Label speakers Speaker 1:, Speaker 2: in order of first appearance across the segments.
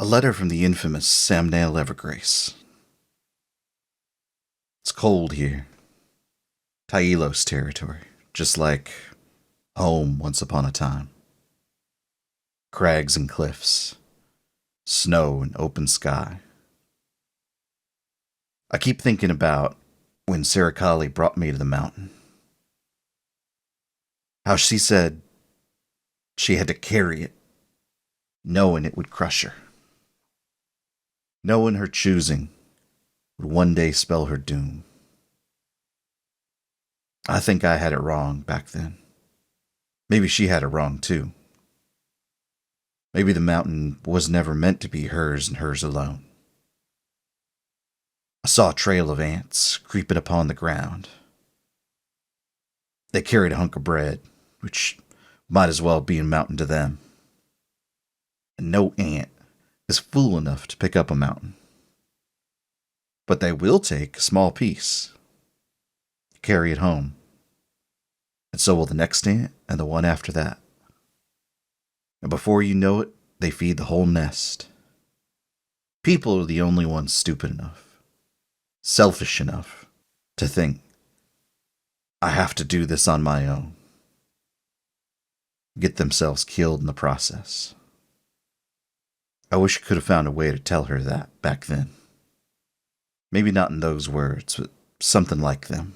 Speaker 1: A letter from the infamous Samnail Evergrace. It's cold here. Tailos territory, just like home once upon a time. Crags and cliffs, snow and open sky. I keep thinking about when Sarakali brought me to the mountain. How she said she had to carry it, knowing it would crush her. Knowing her choosing would one day spell her doom. I think I had it wrong back then. Maybe she had it wrong too. Maybe the mountain was never meant to be hers and hers alone. I saw a trail of ants creeping upon the ground. They carried a hunk of bread, which might as well be a mountain to them. And no ant is fool enough to pick up a mountain. But they will take a small piece, carry it home. And so will the next ant and the one after that. And before you know it, they feed the whole nest. People are the only ones stupid enough, selfish enough, to think, I have to do this on my own. Get themselves killed in the process. I wish I could have found a way to tell her that back then. Maybe not in those words, but something like them.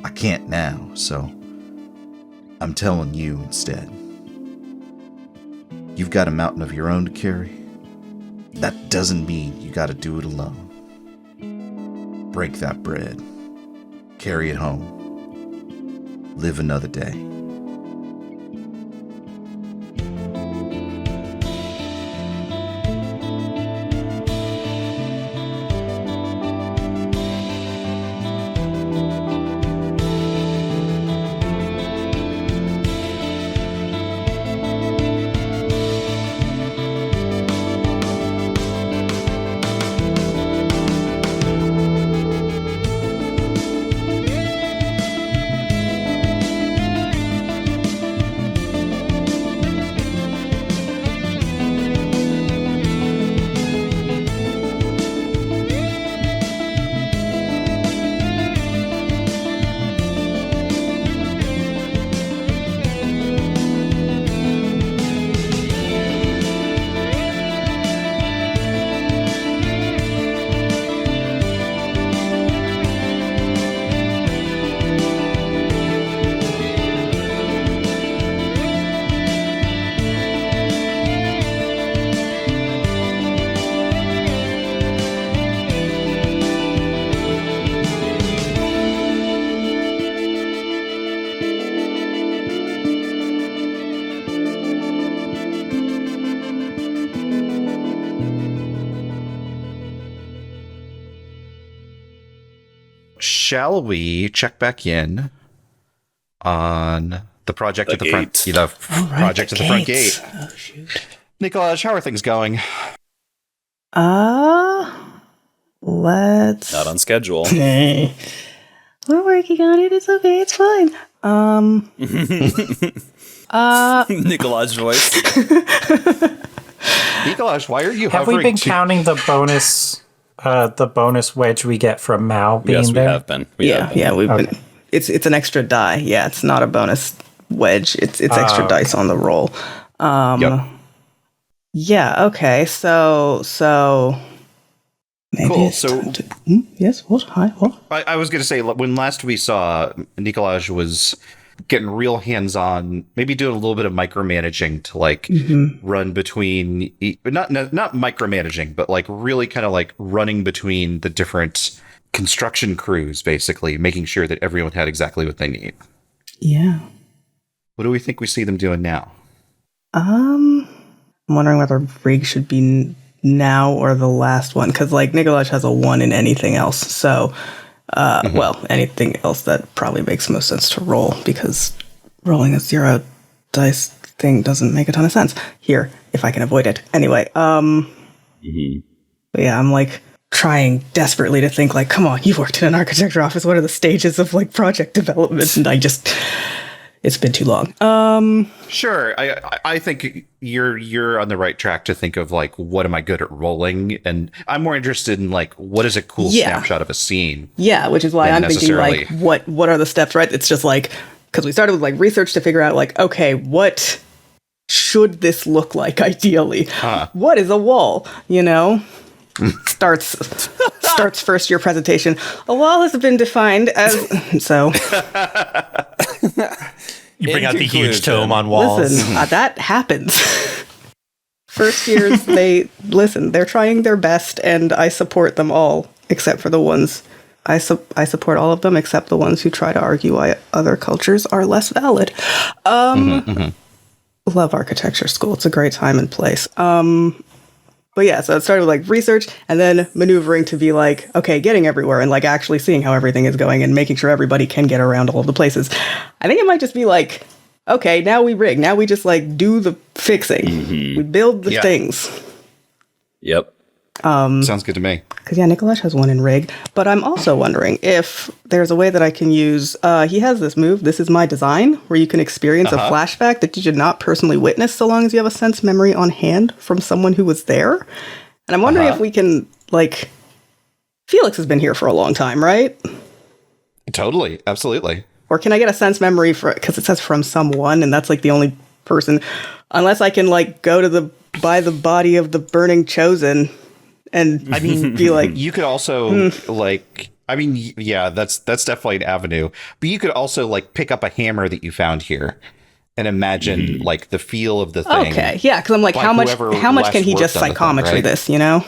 Speaker 1: I can't now, so I'm telling you instead. You've got a mountain of your own to carry. That doesn't mean you gotta do it alone. Break that bread. Carry it home. Live another day. Shall we check back in on the project at the front? The project at the front gate. Oh, shoot. Nikolaj, how are things going?
Speaker 2: Let's...
Speaker 3: Not on schedule.
Speaker 2: We're working on it. It's okay. It's fine.
Speaker 3: Nikolaj's voice.
Speaker 1: Nikolaj, why are you
Speaker 4: Have we been counting the bonus wedge we get from Mao being
Speaker 3: yes, we
Speaker 4: there?
Speaker 3: have been.
Speaker 2: We've been. It's an extra die. Yeah, it's not a bonus wedge. It's extra dice on the roll.
Speaker 1: Yep.
Speaker 2: Yeah. Okay. So. Maybe
Speaker 1: cool.
Speaker 2: It's time to, yes. What? Hi. What?
Speaker 1: I was going to say, when last we saw, Nikolaj was getting real hands-on, maybe doing a little bit of micromanaging to run between, not micromanaging, but really kind of running between the different construction crews, basically making sure that everyone had exactly what they need.
Speaker 2: Yeah.
Speaker 1: What do we think we see them doing now?
Speaker 2: I'm wondering whether Rig should be now or the last one, because Nikolaj has a 1 in anything else, so well, anything else that probably makes most sense to roll, because rolling a 0 dice thing doesn't make a ton of sense here if I can avoid it. Anyway, but yeah, I'm trying desperately to think come on, you've worked in an architecture office, what are the stages of project development? And I just it's been too long.
Speaker 1: Sure. I think you're on the right track to think of like, what am I good at rolling? And I'm more interested in like, what is a cool snapshot of a scene?
Speaker 2: Yeah, which is why I'm thinking like, what are the steps, right? It's just like, because we started with like research to figure out like, okay, what should this look like ideally? What is a wall? You know? starts first year presentation. A wall has been defined as so.
Speaker 4: You bring out the huge tome on walls.
Speaker 2: Listen, that happens. First years, they're trying their best, and I support them all, except for the ones I support all of them, except the ones who try to argue why other cultures are less valid. Love architecture school. It's a great time and place. But yeah, so it started with like research and then maneuvering to be like, okay, getting everywhere and like actually seeing how everything is going and making sure everybody can get around all of the places. I think it might just be like, okay, now we rig. Now we just like do the fixing. We build the things.
Speaker 3: Yep.
Speaker 1: Sounds good to me.
Speaker 2: Because yeah, Nikolaj has one in rig. But I'm also wondering if there's a way that I can use, he has this move, This Is My Design, where you can experience a flashback that you did not personally witness so long as you have a sense memory on hand from someone who was there. And I'm wondering if we can, like, Felix has been here for a long time, right?
Speaker 1: Totally. Absolutely.
Speaker 2: Or can I get a sense memory for, because it says from someone, and that's like the only person, unless I can like go to by the body of the burning chosen. And I mean, be like,
Speaker 1: you could also like, I mean, yeah, that's definitely an avenue. But you could also like pick up a hammer that you found here and imagine like the feel of the thing.
Speaker 2: Okay, yeah, because I'm like, how much can he just psychometry this? You know?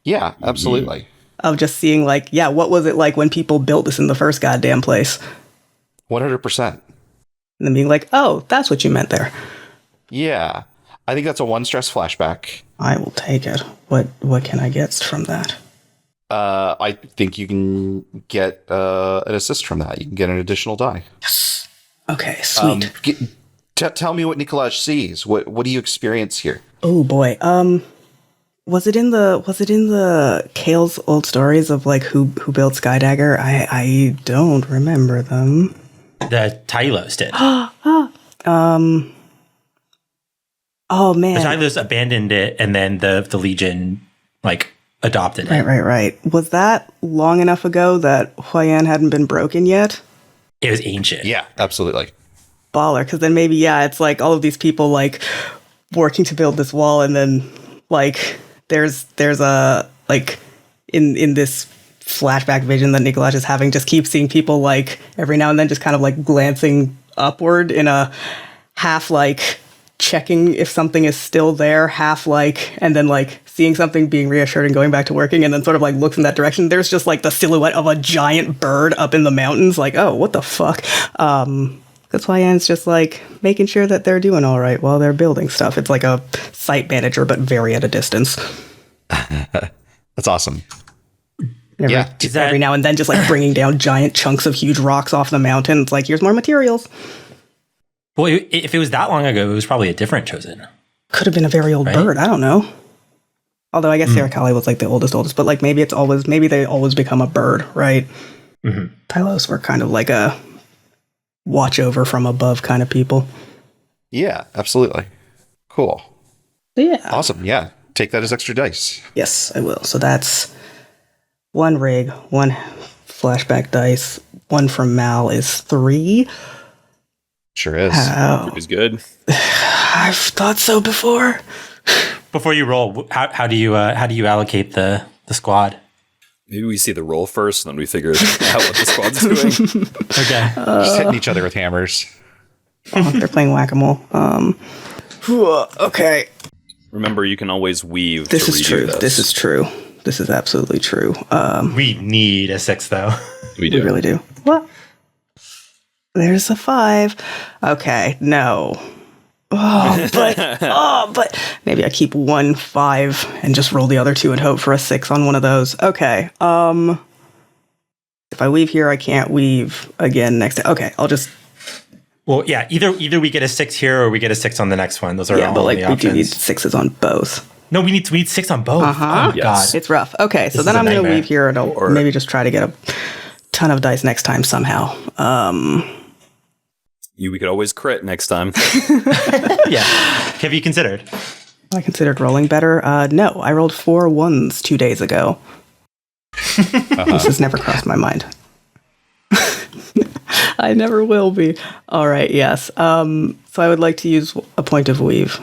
Speaker 1: Yeah, absolutely.
Speaker 2: Of just seeing like, yeah, what was it like when people built this in the first goddamn place?
Speaker 1: 100%.
Speaker 2: And then being like, oh, that's what you meant there.
Speaker 1: Yeah, I think that's a 1 stress flashback.
Speaker 2: I will take it. What can I get from that?
Speaker 1: I think you can get an assist from that. You can get an additional die.
Speaker 2: Yes. Okay, sweet.
Speaker 1: Tell me what Nikolaj sees. What do you experience here?
Speaker 2: Oh boy. Was it in the Kale's old stories of like who built Skydagger? I don't remember them.
Speaker 4: The Tylos did.
Speaker 2: Oh man,
Speaker 4: the Tylos abandoned it, and then the Legion like adopted it.
Speaker 2: Right. Was that long enough ago that Huayan hadn't been broken yet?
Speaker 4: It was ancient.
Speaker 1: Yeah, absolutely.
Speaker 2: Baller, because then maybe it's like all of these people like working to build this wall, and then like there's a like in this flashback vision that Nikolaj is having, just keep seeing people like every now and then just kind of like glancing upward in a half like checking if something is still there, half like, and then like seeing something, being reassured and going back to working, and then sort of like looks in that direction. There's just like the silhouette of a giant bird up in the mountains, like, oh, what the fuck? That's why Anne's just like making sure that they're doing all right while they're building stuff. It's like a site manager, but very at a distance.
Speaker 1: That's awesome.
Speaker 2: Every now and then just like bringing down giant chunks of huge rocks off the mountain. It's like, here's more materials.
Speaker 4: Well, if it was that long ago, it was probably a different chosen.
Speaker 2: Could have been a very old bird. I don't know. Although I guess Serikali was like the oldest, but like maybe they always become a bird, right? Mm-hmm. Tylos were kind of like a watch over from above kind of people.
Speaker 1: Yeah, absolutely. Cool.
Speaker 2: Yeah.
Speaker 1: Awesome. Yeah. Take that as extra dice.
Speaker 2: Yes, I will. So that's 1 rig, 1 flashback dice, 1 from Mal is 3.
Speaker 1: Sure is.
Speaker 2: Oh.
Speaker 3: Is good.
Speaker 2: I've thought so before.
Speaker 4: Before you roll, how do you allocate the squad?
Speaker 3: Maybe we see the roll first, and then we figure out what the squad's doing.
Speaker 4: Okay.
Speaker 1: Just hitting each other with hammers.
Speaker 2: They're playing whack-a-mole. Okay.
Speaker 3: Remember, you can always weave.
Speaker 2: This is true. This is true. This is absolutely true.
Speaker 4: We need a 6, though.
Speaker 3: We do.
Speaker 2: We really do. What? There's a 5. Okay, no. But maybe I keep 1 5 and just roll the other 2 and hope for a 6 on one of those. Okay. If I weave here, I can't weave again next time. Okay, I'll just.
Speaker 4: Well, yeah. Either we get a 6 here or we get a 6 on the next one. Those are all
Speaker 2: but like
Speaker 4: the
Speaker 2: we
Speaker 4: options.
Speaker 2: do need 6s on both.
Speaker 4: No, we need 6 on both.
Speaker 2: Uh-huh.
Speaker 4: Oh God,
Speaker 2: it's rough. Okay, so
Speaker 4: This
Speaker 2: then
Speaker 4: is a
Speaker 2: I'm going to
Speaker 4: nightmare.
Speaker 2: weave here and I'll maybe just try to get a ton of dice next time somehow.
Speaker 3: We could always crit next time.
Speaker 4: Yeah. Have you considered?
Speaker 2: I considered rolling better. No, I rolled 4 1s 2 days ago. This has never crossed my mind. I never will be. All right, yes. So I would like to use a point of weave.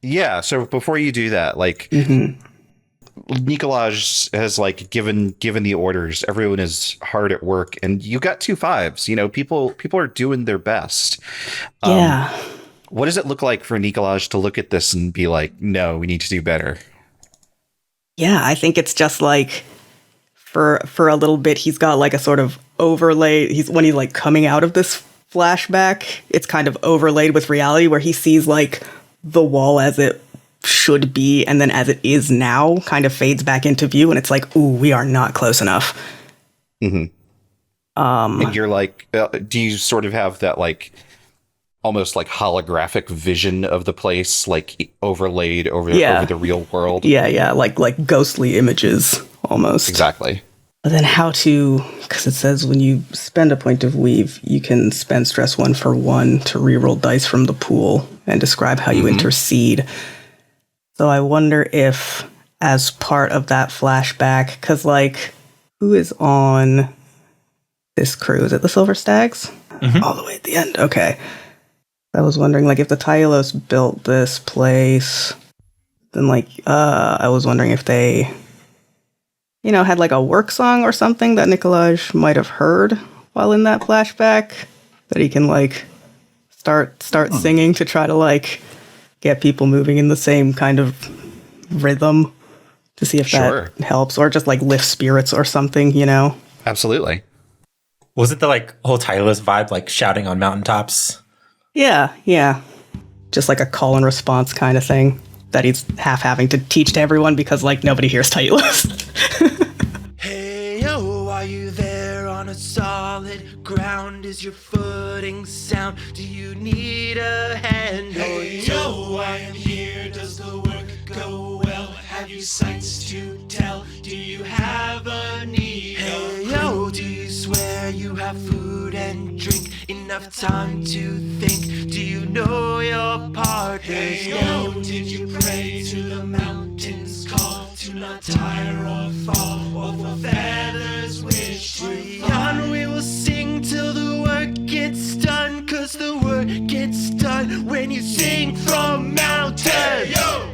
Speaker 1: Yeah, so before you do that, like, Nikolaj has, like, given the orders. Everyone is hard at work, and you got 2 5s. You know, people are doing their best.
Speaker 2: Yeah.
Speaker 1: What does it look like for Nikolaj to look at this and be like, no, we need to do better?
Speaker 2: Yeah, I think it's just like for a little bit he's got like a sort of overlay. When he's like coming out of this flashback, it's kind of overlaid with reality where he sees like the wall as it should be, and then as it is now kind of fades back into view, and it's like, ooh, we are not close enough.
Speaker 1: And you're like, do you sort of have that like almost like holographic vision of the place, like overlaid over the real world?
Speaker 2: Yeah, like ghostly images almost.
Speaker 1: Exactly.
Speaker 2: But then how to, because it says when you spend a point of weave, you can spend stress 1 for 1 to reroll dice from the pool and describe how you intercede. So I wonder if, as part of that flashback, because, like, who is on this crew? Is it the Silver Stags? All the way at the end. Okay. I was wondering, like, if the Tyllos built this place, then, like, I was wondering if they, you know, had, like, a work song or something that Nikolaj might have heard while in that flashback that he can, like, start singing to try to, like, get people moving in the same kind of rhythm to see if that helps, or just like lift spirits or something, you know?
Speaker 1: Absolutely.
Speaker 4: Was it the like whole Tyllos vibe, like shouting on mountaintops?
Speaker 2: Yeah. Just like a call and response kind of thing that he's half having to teach to everyone because like nobody hears Tyllos.
Speaker 5: Hey yo, are you there on a solid ground? Is your footing sound? Do you need a hand?
Speaker 6: Hey yo, I am here. Does the work go well? Have you sights to tell? Do you have a need?
Speaker 5: Hey yo, do you swear you have food and drink? Enough time to think? Do you know your partner's
Speaker 6: Hey yo, did you pray to the mountain's call to not tire or fall, or for feathers wish to
Speaker 5: on, we will sing till the work gets done, 'cause the work gets done when you sing from mountains.
Speaker 6: Hey yo!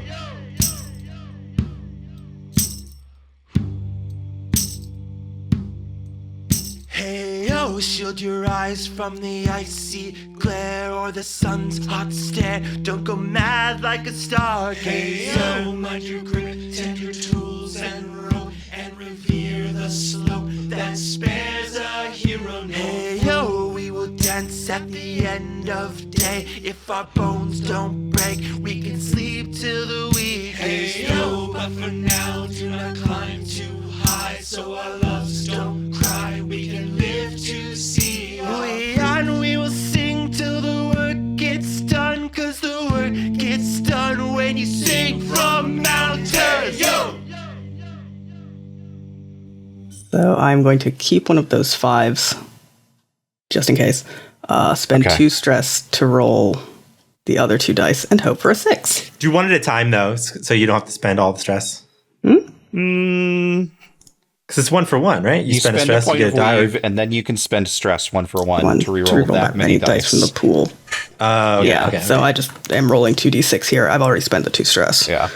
Speaker 5: Hey yo, shield your eyes from the icy glare or the sun's hot stare. Don't go mad like a stargazer.
Speaker 6: Hey yo, mind your grip, tend your tools and rope, and revere the slope that spares a hero no.
Speaker 5: Hey yo, we will dance at the end of day. If our bones don't break, we can sleep till the week.
Speaker 6: Hey yo, but for now, do not climb too high, so our loves don't cry. We can live to see.
Speaker 5: We will sing till the work gets done, 'cause the work gets done when you sing from mountains.
Speaker 6: Yo!
Speaker 2: So I'm going to keep one of those 5s, just in case. Spend 2 stress to roll the other 2 dice and hope for a 6.
Speaker 4: Do one at a time, though, so you don't have to spend all the stress. Because it's 1 for 1, right? You spend a stress,
Speaker 1: point
Speaker 4: you get
Speaker 1: of
Speaker 4: a die.
Speaker 1: weave, and then you can spend stress 1 for 1 to reroll that many dice
Speaker 2: from the pool. So I just am rolling 2d6 here. I've already spent the 2 stress.
Speaker 1: Yeah.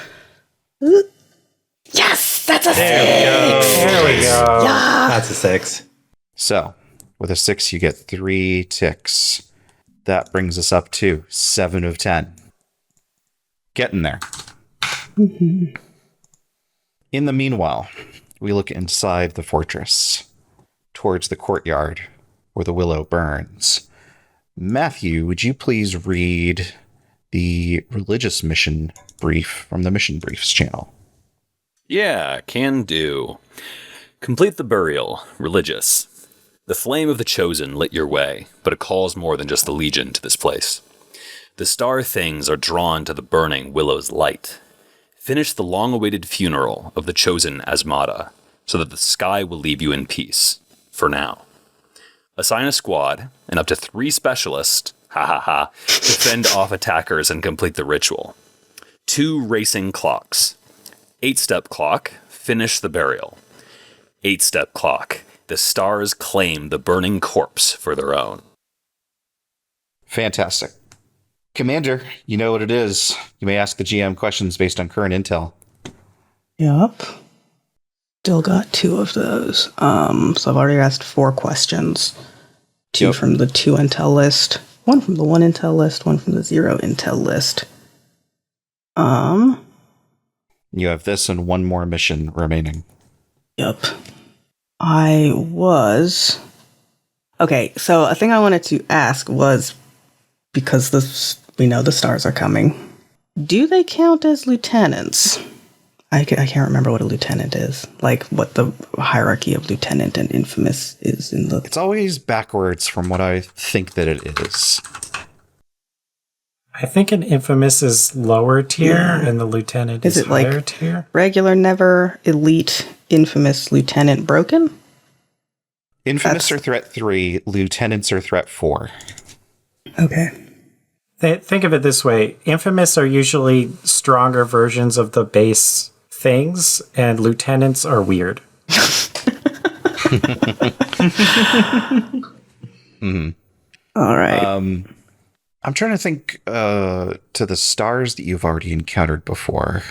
Speaker 2: Yes! That's a 6!
Speaker 4: There we go.
Speaker 2: Yeah!
Speaker 4: That's a 6.
Speaker 1: So, with a 6, you get 3 ticks. That brings us up to 7 of 10. Getting there. In the meanwhile, we look inside the fortress, towards the courtyard where the Willow burns. Matthew, would you please read the religious mission brief from the Mission Briefs channel?
Speaker 3: Yeah, can do. Complete the burial, religious. The flame of the chosen lit your way, but it calls more than just the legion to this place. The star things are drawn to the burning Willow's light. Finish the long-awaited funeral of the chosen Asmata, so that the sky will leave you in peace, for now. Assign a squad, and up to 3 specialists, Ha ha ha. Defend off attackers and complete the ritual. 2 racing clocks. 8-step clock. Finish the burial. 8-step clock. The stars claim the burning corpse for their own.
Speaker 1: Fantastic. Commander, you know what it is. You may ask the GM questions based on current intel.
Speaker 2: Yup. Still got 2 of those. So I've already asked 4 questions. 2 from the 2 intel list, 1 from the 1 intel list, 1 from the 0 intel list.
Speaker 1: You have this and 1 more mission remaining.
Speaker 2: Yep. Okay, so a thing I wanted to ask was, because we know the stars are coming, do they count as lieutenants? I can't remember what a lieutenant is. Like, what the hierarchy of lieutenant and infamous is in the...
Speaker 1: It's always backwards from what I think that it is.
Speaker 7: I think an infamous is lower tier and the lieutenant is higher tier.
Speaker 2: Regular, never, elite, infamous, lieutenant, broken?
Speaker 1: Infamous are threat 3, lieutenants are threat 4.
Speaker 2: Okay.
Speaker 7: Think of it this way. Infamous are usually stronger versions of the base things, and lieutenants are weird.
Speaker 1: Mm-hmm.
Speaker 2: All right.
Speaker 1: I'm trying to think to the stars that you've already encountered before.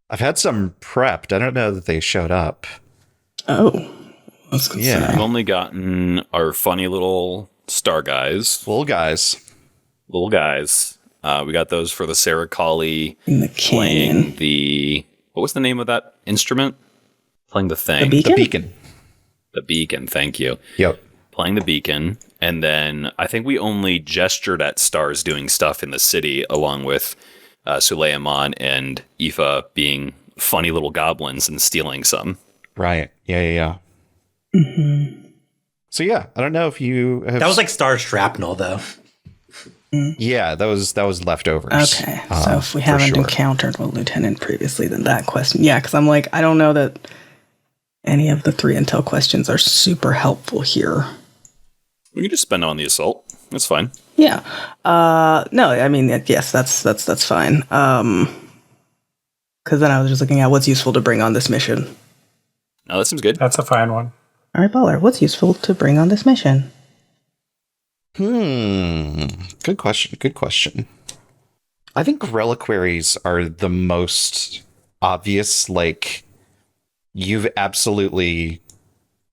Speaker 1: I've had some prepped. I don't know that they showed up.
Speaker 2: Oh. That's good.
Speaker 1: Yeah.
Speaker 3: We've only gotten our funny little star guys.
Speaker 1: Little guys.
Speaker 3: We got those for the Sarah Colley
Speaker 2: in the
Speaker 3: playing the... What was the name of that instrument? Playing the thing.
Speaker 2: The beacon?
Speaker 1: The beacon.
Speaker 3: The beacon, thank you.
Speaker 1: Yep.
Speaker 3: Playing the beacon. And then I think we only gestured at stars doing stuff in the city, along with Suleiman and Aoife being funny little goblins and stealing some.
Speaker 1: Right. Yeah.
Speaker 2: Mm-hmm.
Speaker 1: So yeah, I don't know if you have...
Speaker 4: That was like star shrapnel, though.
Speaker 1: Yeah, that was leftovers.
Speaker 2: Okay, so if we haven't encountered a lieutenant previously, then that question... Yeah, because I'm like, I don't know that any of the 3 intel questions are super helpful here.
Speaker 3: We can just spend on the assault. That's fine.
Speaker 2: Yeah. No, I mean, yes, that's fine. Because then I was just looking at what's useful to bring on this mission.
Speaker 3: No, that seems good.
Speaker 7: That's a fine one.
Speaker 2: All right, Baller, what's useful to bring on this mission?
Speaker 1: Good question. I think reliquaries are the most obvious. Like, you've absolutely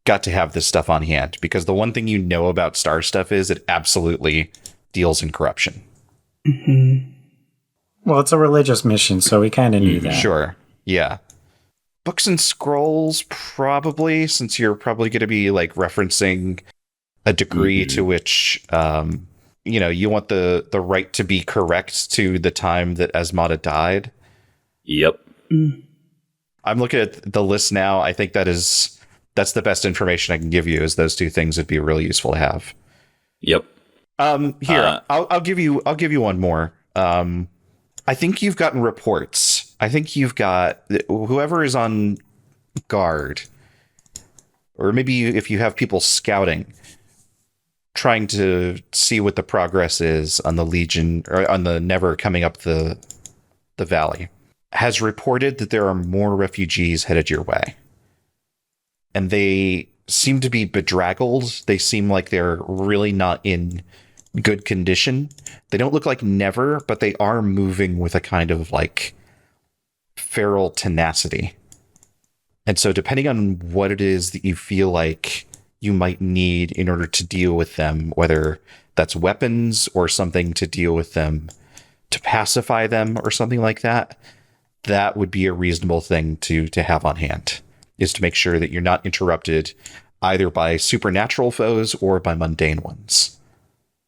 Speaker 1: got to have this stuff on hand, because the one thing you know about star stuff is it absolutely deals in corruption.
Speaker 2: Mm-hmm.
Speaker 7: Well, it's a religious mission, so we kind of need that.
Speaker 1: Sure. Yeah. Books and scrolls, probably, since you're probably going to be like referencing a degree to which, you want the right to be correct to the time that Asmata died.
Speaker 3: Yep.
Speaker 1: I'm looking at the list now. I think that's the best information I can give you, is those 2 things would be really useful to have.
Speaker 3: Yep.
Speaker 1: Here, I'll give you one more. I think you've gotten reports. I think you've got whoever is on guard, or maybe if you have people scouting, trying to see what the progress is on the Legion, or on the Never coming up the valley, has reported that there are more refugees headed your way. And they seem to be bedraggled. They seem like they're really not in good condition. They don't look like Never, but they are moving with a kind of like feral tenacity. And so depending on what it is that you feel like you might need in order to deal with them, whether that's weapons or something to deal with them, to pacify them or something like that, that would be a reasonable thing to have on hand, is to make sure that you're not interrupted either by supernatural foes or by mundane ones.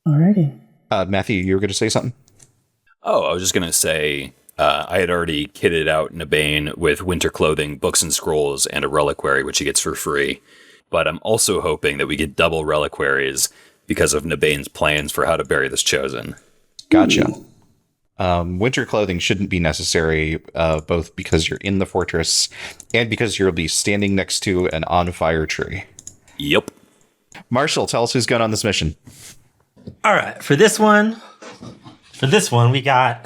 Speaker 2: Alrighty.
Speaker 1: Matthew, you were going to say something?
Speaker 3: Oh, I was just going to say, I had already kitted out Nabain with winter clothing, books and scrolls, and a reliquary, which he gets for free. But I'm also hoping that we get double reliquaries because of Nabain's plans for how to bury this chosen.
Speaker 1: Gotcha. Winter clothing shouldn't be necessary, both because you're in the fortress and because you'll be standing next to an on-fire tree.
Speaker 3: Yep.
Speaker 1: Marshall, tell us who's going on this mission.
Speaker 4: All right, for this one, we got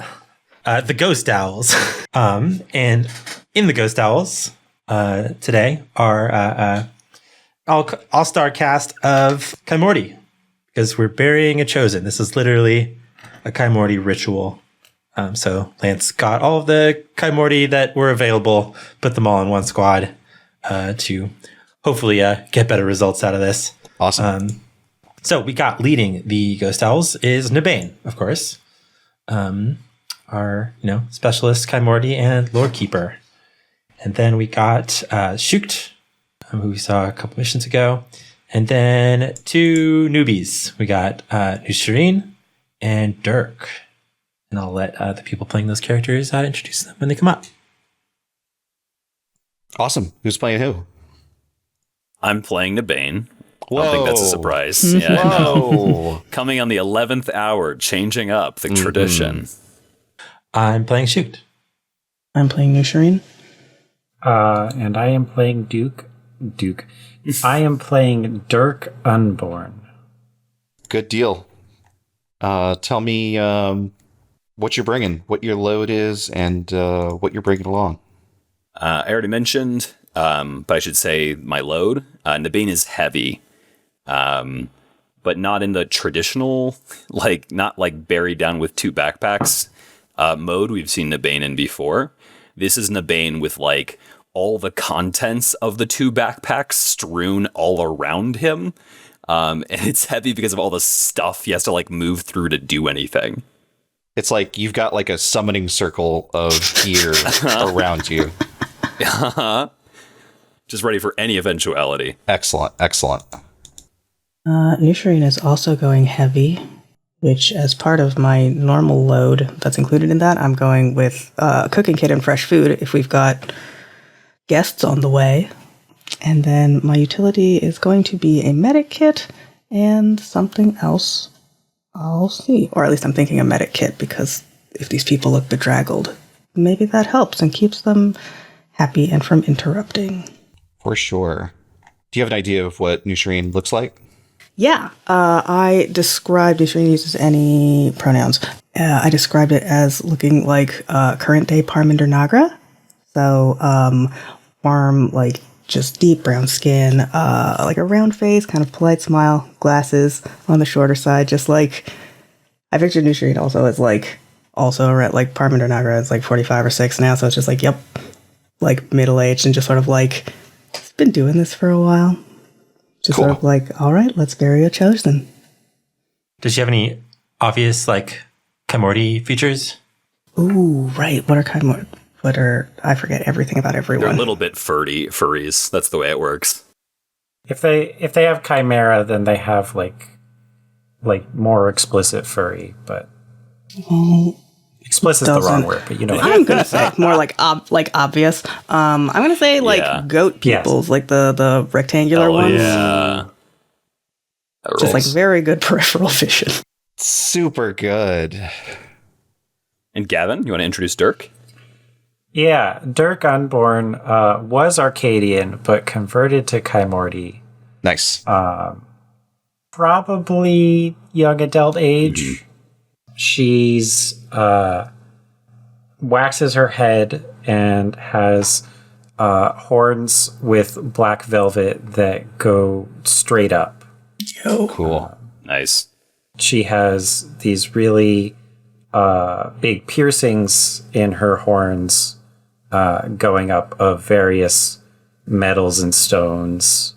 Speaker 4: the Ghost Owls. And in the Ghost Owls today are all-star cast of Chimorti, because we're burying a chosen. This is literally a Chimorti ritual. So Lance got all of the Chimorti that were available, put them all in one squad to hopefully get better results out of this.
Speaker 1: Awesome.
Speaker 4: So we got leading the Ghost Owls is Nabain, of course. Our, specialist Chimorti and Lore Keeper. And then we got Shoogt, who we saw a couple missions ago. And then 2 newbies. We got Nushireen and Dirk. And I'll let the people playing those characters introduce them when they come up.
Speaker 1: Awesome. Who's playing who?
Speaker 3: I'm playing Nabain.
Speaker 1: Whoa.
Speaker 3: I don't think that's a surprise. Yeah,
Speaker 1: Whoa.
Speaker 3: Coming on the 11th hour, changing up the tradition.
Speaker 4: I'm playing Shoogt.
Speaker 2: I'm playing Nushireen.
Speaker 7: And I am playing Duke. I am playing Dirk Unborn.
Speaker 1: Good deal. Tell me what you're bringing, what your load is, and what you're bringing along.
Speaker 3: I already mentioned, but I should say my load. Nabain is heavy, but not in the traditional, not buried down with 2 backpacks mode we've seen Nabain in before. This is Nabain with all the contents of the 2 backpacks strewn all around him. And it's heavy because of all the stuff he has to move through to do anything.
Speaker 1: It's like you've got a summoning circle of gear around you.
Speaker 3: Just ready for any eventuality.
Speaker 1: Excellent.
Speaker 2: Nushireen is also going heavy, which as part of my normal load that's included in that, I'm going with a cooking kit and fresh food if we've got guests on the way. And then my utility is going to be a medic kit and something else. I'll see. Or at least I'm thinking a medic kit, because if these people look bedraggled, maybe that helps and keeps them happy and from interrupting.
Speaker 1: For sure. Do you have an idea of what Nushireen looks like?
Speaker 2: Yeah. I described, Nushireen uses any pronouns. I described it as looking like current day Parminder Nagra. So, warm, just deep brown skin, a round face, kind of polite smile, glasses on the shorter side, just I pictured Nushireen also as also around Parminder Nagra is 45 or 6 now, so it's just yep, middle-aged and just sort of it's been doing this for a while. Just
Speaker 1: cool.
Speaker 2: Sort of all right, let's bury a chosen.
Speaker 4: Does she have any obvious Chimorti features?
Speaker 2: Ooh, right. What are Chimorti? I forget everything about everyone.
Speaker 3: They're a little bit furries. That's the way it works.
Speaker 7: If they have chimera, then they have more explicit furry, but explicit is the wrong word. But
Speaker 2: I'm gonna say more obvious. I'm gonna say goat peoples,
Speaker 7: yes.
Speaker 2: The rectangular ones.
Speaker 3: Yeah,
Speaker 2: just very good peripheral vision.
Speaker 1: Super good.
Speaker 3: And Gavin, you want to introduce Dirk?
Speaker 7: Yeah, Dirk Unborn was Archadian, but converted to Chimorti.
Speaker 1: Nice.
Speaker 7: Probably young adult age. Mm-hmm. She's waxes her head and has horns with black velvet that go straight up.
Speaker 2: Yo.
Speaker 3: Cool. Nice.
Speaker 7: She has these really big piercings in her horns going up of various metals and stones.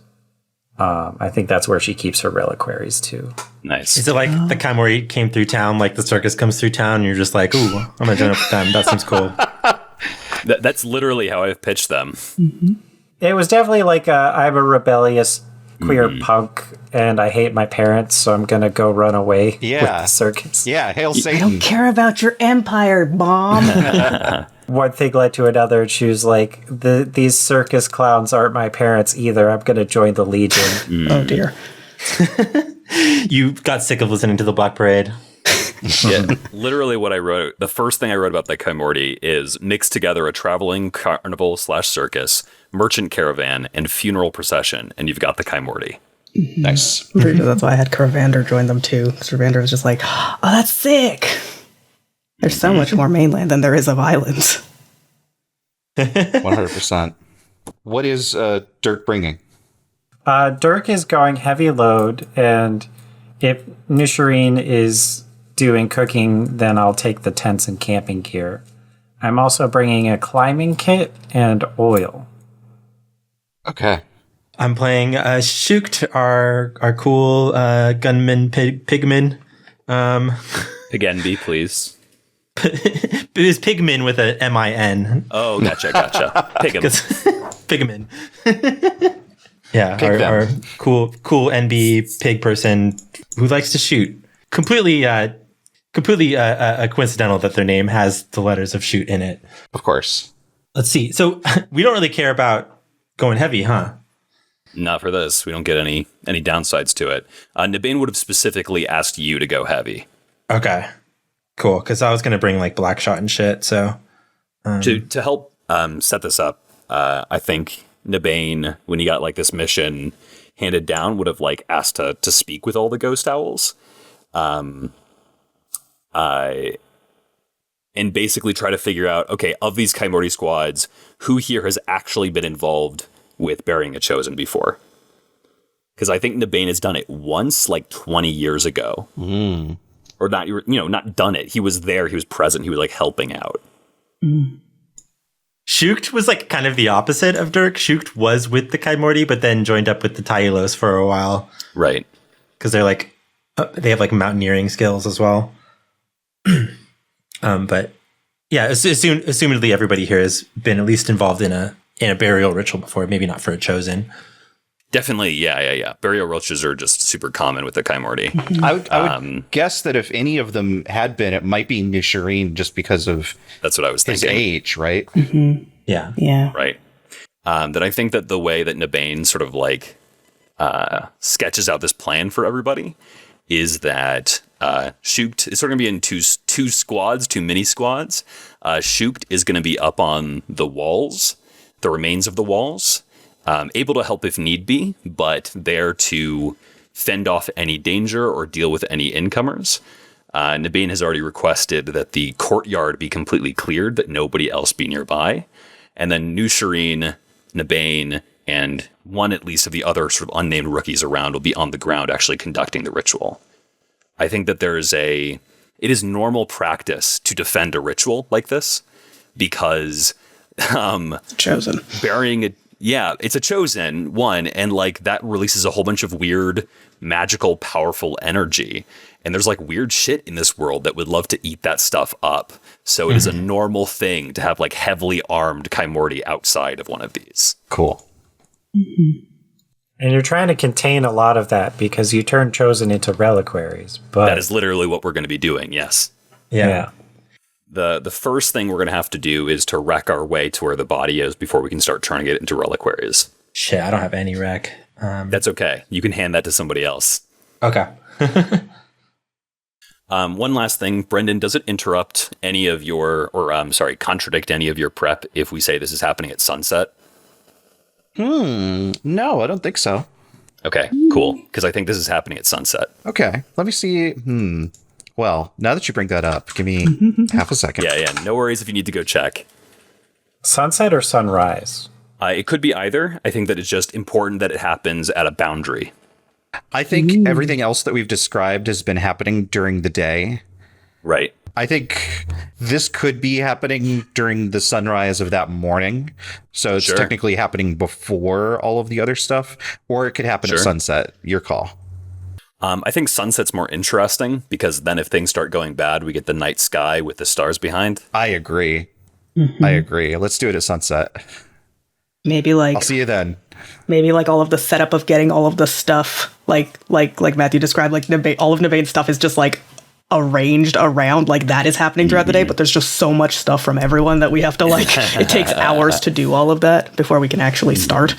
Speaker 7: I think that's where she keeps her reliquaries too.
Speaker 3: Nice.
Speaker 4: Is it the Chimorti came through town, the circus comes through town, and you're just ooh, I'm gonna join up with them. That seems cool.
Speaker 3: That's literally how I've pitched them.
Speaker 2: Mm-hmm.
Speaker 7: It was definitely I'm a rebellious queer punk, and I hate my parents, so I'm gonna go run away with the circus.
Speaker 1: Yeah, hail
Speaker 2: I
Speaker 1: Satan.
Speaker 2: don't care about your empire, Mom.
Speaker 7: One thing led to another, and she was these circus clowns aren't my parents either. I'm gonna join the Legion.
Speaker 2: Oh dear.
Speaker 4: You got sick of listening to the Black Parade.
Speaker 3: Yeah, literally what I wrote, the first thing I wrote about the Chimorti is mix together a traveling carnival / circus, merchant caravan, and funeral procession, and you've got the Chimorti.
Speaker 8: Nice.
Speaker 2: I'm pretty sure that's why I had Caravander join them too. Caravander was just like, oh, that's sick. There's so much more mainland than there is of islands.
Speaker 8: 100%. What is Dirk bringing?
Speaker 7: Dirk is going heavy load, and if Nushireen is doing cooking, then I'll take the tents and camping gear. I'm also bringing a climbing kit and oil.
Speaker 8: Okay.
Speaker 4: I'm playing Shoogt, our cool gunman pigman.
Speaker 3: Pigenby, please.
Speaker 4: It was pigman with a M-I-N.
Speaker 3: Oh, gotcha.
Speaker 4: Pigman. Yeah,
Speaker 8: Pig
Speaker 4: our cool NB pig person who likes to shoot. Completely coincidental that their name has the letters of shoot in it.
Speaker 8: Of course.
Speaker 4: Let's see. So we don't really care about going heavy, huh?
Speaker 3: Not for this. We don't get any downsides to it. Nabain would have specifically asked you to go heavy.
Speaker 4: Okay. Cool. Because I was going to bring like black shot and shit. So
Speaker 3: To help set this up, I think Nabain, when he got like this mission handed down, would have like asked to speak with all the ghost owls. And basically try to figure out, okay, of these Chimorti squads, who here has actually been involved with burying a chosen before? Because I think Nabain has done it once, like 20 years ago. Or not, not done it. He was there, he was present, he was like helping out.
Speaker 4: Shoogt was like kind of the opposite of Dirk. Shoogt was with the Chimorti, but then joined up with the Tailos for a while.
Speaker 3: Right.
Speaker 4: Because they're like, they have like mountaineering skills as well. But yeah, assumedly everybody here has been at least involved in a burial ritual before, maybe not for a chosen.
Speaker 3: Definitely, yeah. Burial rituals are just super common with the Chimorti.
Speaker 8: I would guess that if any of them had been, it might be Nushireen just because of
Speaker 3: That's what I was
Speaker 8: his
Speaker 3: thinking.
Speaker 8: age, right?
Speaker 4: Yeah.
Speaker 2: Yeah.
Speaker 3: Right. That I think that the way that Nabain sort of like sketches out this plan for everybody is that Shoogt is sort of going to be in two mini squads. Shoogt is going to be up on the walls, the remains of the walls, able to help if need be, but there to fend off any danger or deal with any incomers. Nabain has already requested that the courtyard be completely cleared, that nobody else be nearby. And then Nushireen, Nabain, and one at least of the other sort of unnamed rookies around will be on the ground actually conducting the ritual. I think that it is normal practice to defend a ritual like this because
Speaker 2: Chosen.
Speaker 3: burying it. Yeah, it's a chosen one, and like that releases a whole bunch of weird, magical, powerful energy. And there's like weird shit in this world that would love to eat that stuff up. So it is a normal thing to have like heavily armed Chimorti outside of one of these.
Speaker 8: Cool.
Speaker 7: And you're trying to contain a lot of that because you turn chosen into reliquaries. But
Speaker 3: That is literally what we're going to be doing, yes.
Speaker 4: Yeah.
Speaker 3: The first thing we're going to have to do is to wreck our way to where the body is before we can start turning it into reliquaries.
Speaker 4: Shit, I don't have any rec.
Speaker 3: That's okay. You can hand that to somebody else.
Speaker 4: Okay.
Speaker 3: One last thing, Brendan, does it interrupt any of your, contradict any of your prep if we say this is happening at sunset?
Speaker 8: No, I don't think so.
Speaker 3: Okay, cool. Because I think this is happening at sunset.
Speaker 8: Okay, let me see. Well, now that you bring that up, give me half a second.
Speaker 3: Yeah. No worries if you need to go check.
Speaker 7: sunset or sunrise?
Speaker 3: It could be either. I think that it's just important that it happens at a boundary.
Speaker 8: I think everything else that we've described has been happening during the day.
Speaker 3: Right.
Speaker 8: I think this could be happening during the sunrise of that morning. So it's technically happening before all of the other stuff, or it could happen at sunset. Your call.
Speaker 3: I think sunset's more interesting because then if things start going bad, we get the night sky with the stars behind.
Speaker 8: I agree. I agree. Let's do it at sunset.
Speaker 2: Maybe like
Speaker 8: I'll see you then.
Speaker 2: Maybe like all of the setup of getting all of the stuff, like Matthew described, like all of Nabain's stuff is just like arranged around, like that is happening throughout the day, but there's just so much stuff from everyone that we have to like, it takes hours to do all of that before we can actually start.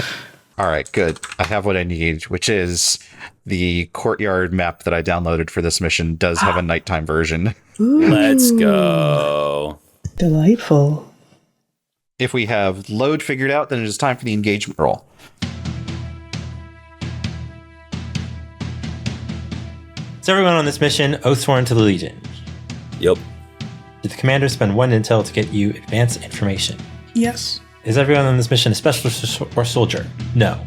Speaker 8: All right, good. I have what I need, which is the courtyard map that I downloaded for this mission does have a nighttime version.
Speaker 3: Let's go.
Speaker 2: Delightful.
Speaker 8: If we have load figured out, then it is time for the engagement roll.
Speaker 4: Is everyone on this mission OATHSWORN to the Legion?
Speaker 3: Yep.
Speaker 4: Did the commander spend 1 intel to get you advanced information?
Speaker 2: Yes.
Speaker 4: Is everyone on this mission a specialist or soldier? No.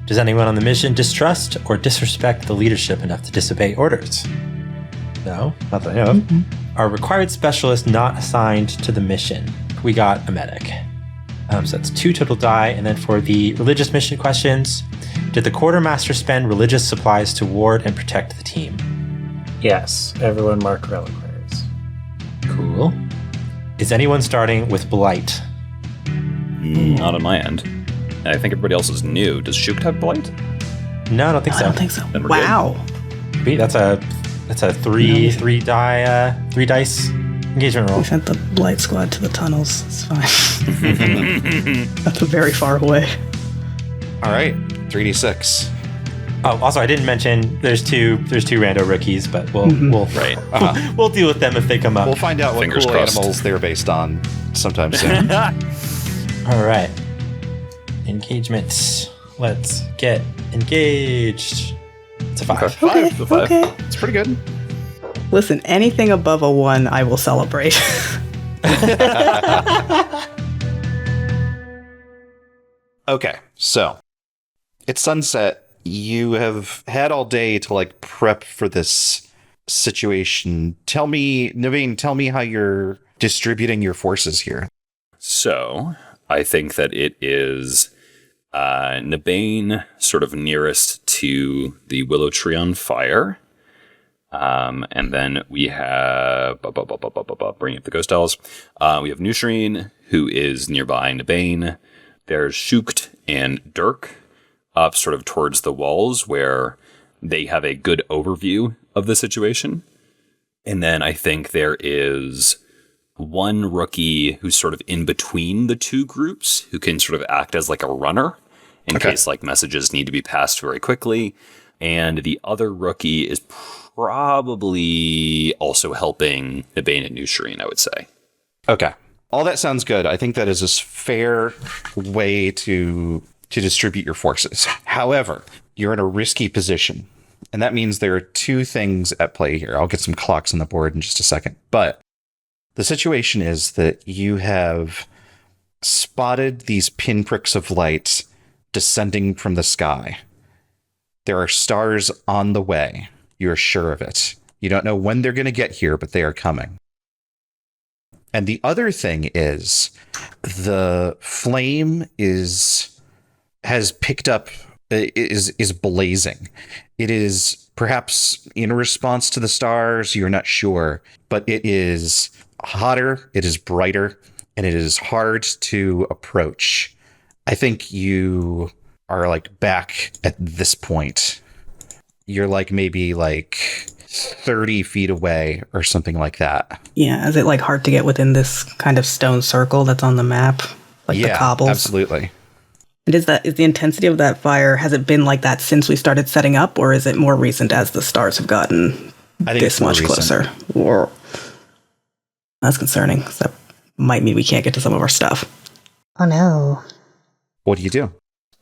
Speaker 4: Does anyone on the mission distrust or disrespect the leadership enough to disobey orders? No, not that I know of. Are required specialists not assigned to the mission? We got a medic. So that's 2 total die. And then for the religious mission questions, did the quartermaster spend religious supplies to ward and protect the team?
Speaker 7: Yes, everyone mark reliquaries.
Speaker 4: Cool. Is anyone starting with Blight?
Speaker 3: Not on my end. I think everybody else is new. Does Shoogt have Blight?
Speaker 4: No, I don't think so.
Speaker 2: I don't think so.
Speaker 3: Then we're
Speaker 2: Wow.
Speaker 4: Sweet, that's a three dice engagement roll.
Speaker 2: We sent the Blight Squad to the tunnels. It's fine. That's very far away.
Speaker 8: All right, 3d6.
Speaker 4: Oh, also I didn't mention there's two rando rookies, but we'll
Speaker 3: Right.
Speaker 4: we'll deal with them if they come up.
Speaker 8: We'll find out what
Speaker 3: Fingers
Speaker 8: cool
Speaker 3: crossed.
Speaker 8: animals they're based on sometime soon.
Speaker 4: All right. Engagement. Let's get engaged. It's a 5.
Speaker 2: Okay.
Speaker 3: The 5.
Speaker 2: Okay.
Speaker 8: It's pretty good.
Speaker 2: Listen, anything above a 1, I will celebrate.
Speaker 8: Okay, so it's sunset. You have had all day to like prep for this situation. Tell me, Nabain, tell me how you're distributing your forces here.
Speaker 3: So, I think that it is Nabain sort of nearest to the willow tree on fire. And then we have bringing up the ghost dolls. We have Nushireen, who is nearby Nabain. There's Shoogt and Dirk up sort of towards the walls where they have a good overview of the situation. And then I think there is one rookie who's sort of in between the two groups who can sort of act as like a runner in case like messages need to be passed very quickly. And the other rookie is probably also helping Nabain and Nushireen, I would say.
Speaker 8: Okay. All that sounds good. I think that is a fair way to distribute your forces. However, you're in a risky position. And that means there are 2 things at play here. I'll get some clocks on the board in just a second. But the situation is that you have spotted these pinpricks of light descending from the sky. There are stars on the way. You're sure of it. You don't know when they're going to get here, but they are coming. And the other thing is the flame has picked up, is blazing. It is perhaps in response to the stars, you're not sure, but it is hotter, it is brighter, and it is hard to approach. I think you are like back at this point. You're like maybe like 30 feet away or something like that.
Speaker 2: Yeah, is it like hard to get within this kind of stone circle that's on the map? Like the cobbles?
Speaker 8: Absolutely.
Speaker 2: And is the intensity of that fire, has it been like that since we started setting up, or is it more recent as the stars have gotten
Speaker 8: I think
Speaker 2: this
Speaker 8: it's more
Speaker 2: much
Speaker 8: recent.
Speaker 2: closer? Or that's concerning. So that might mean we can't get to some of our stuff.
Speaker 9: Oh no.
Speaker 8: What do you do?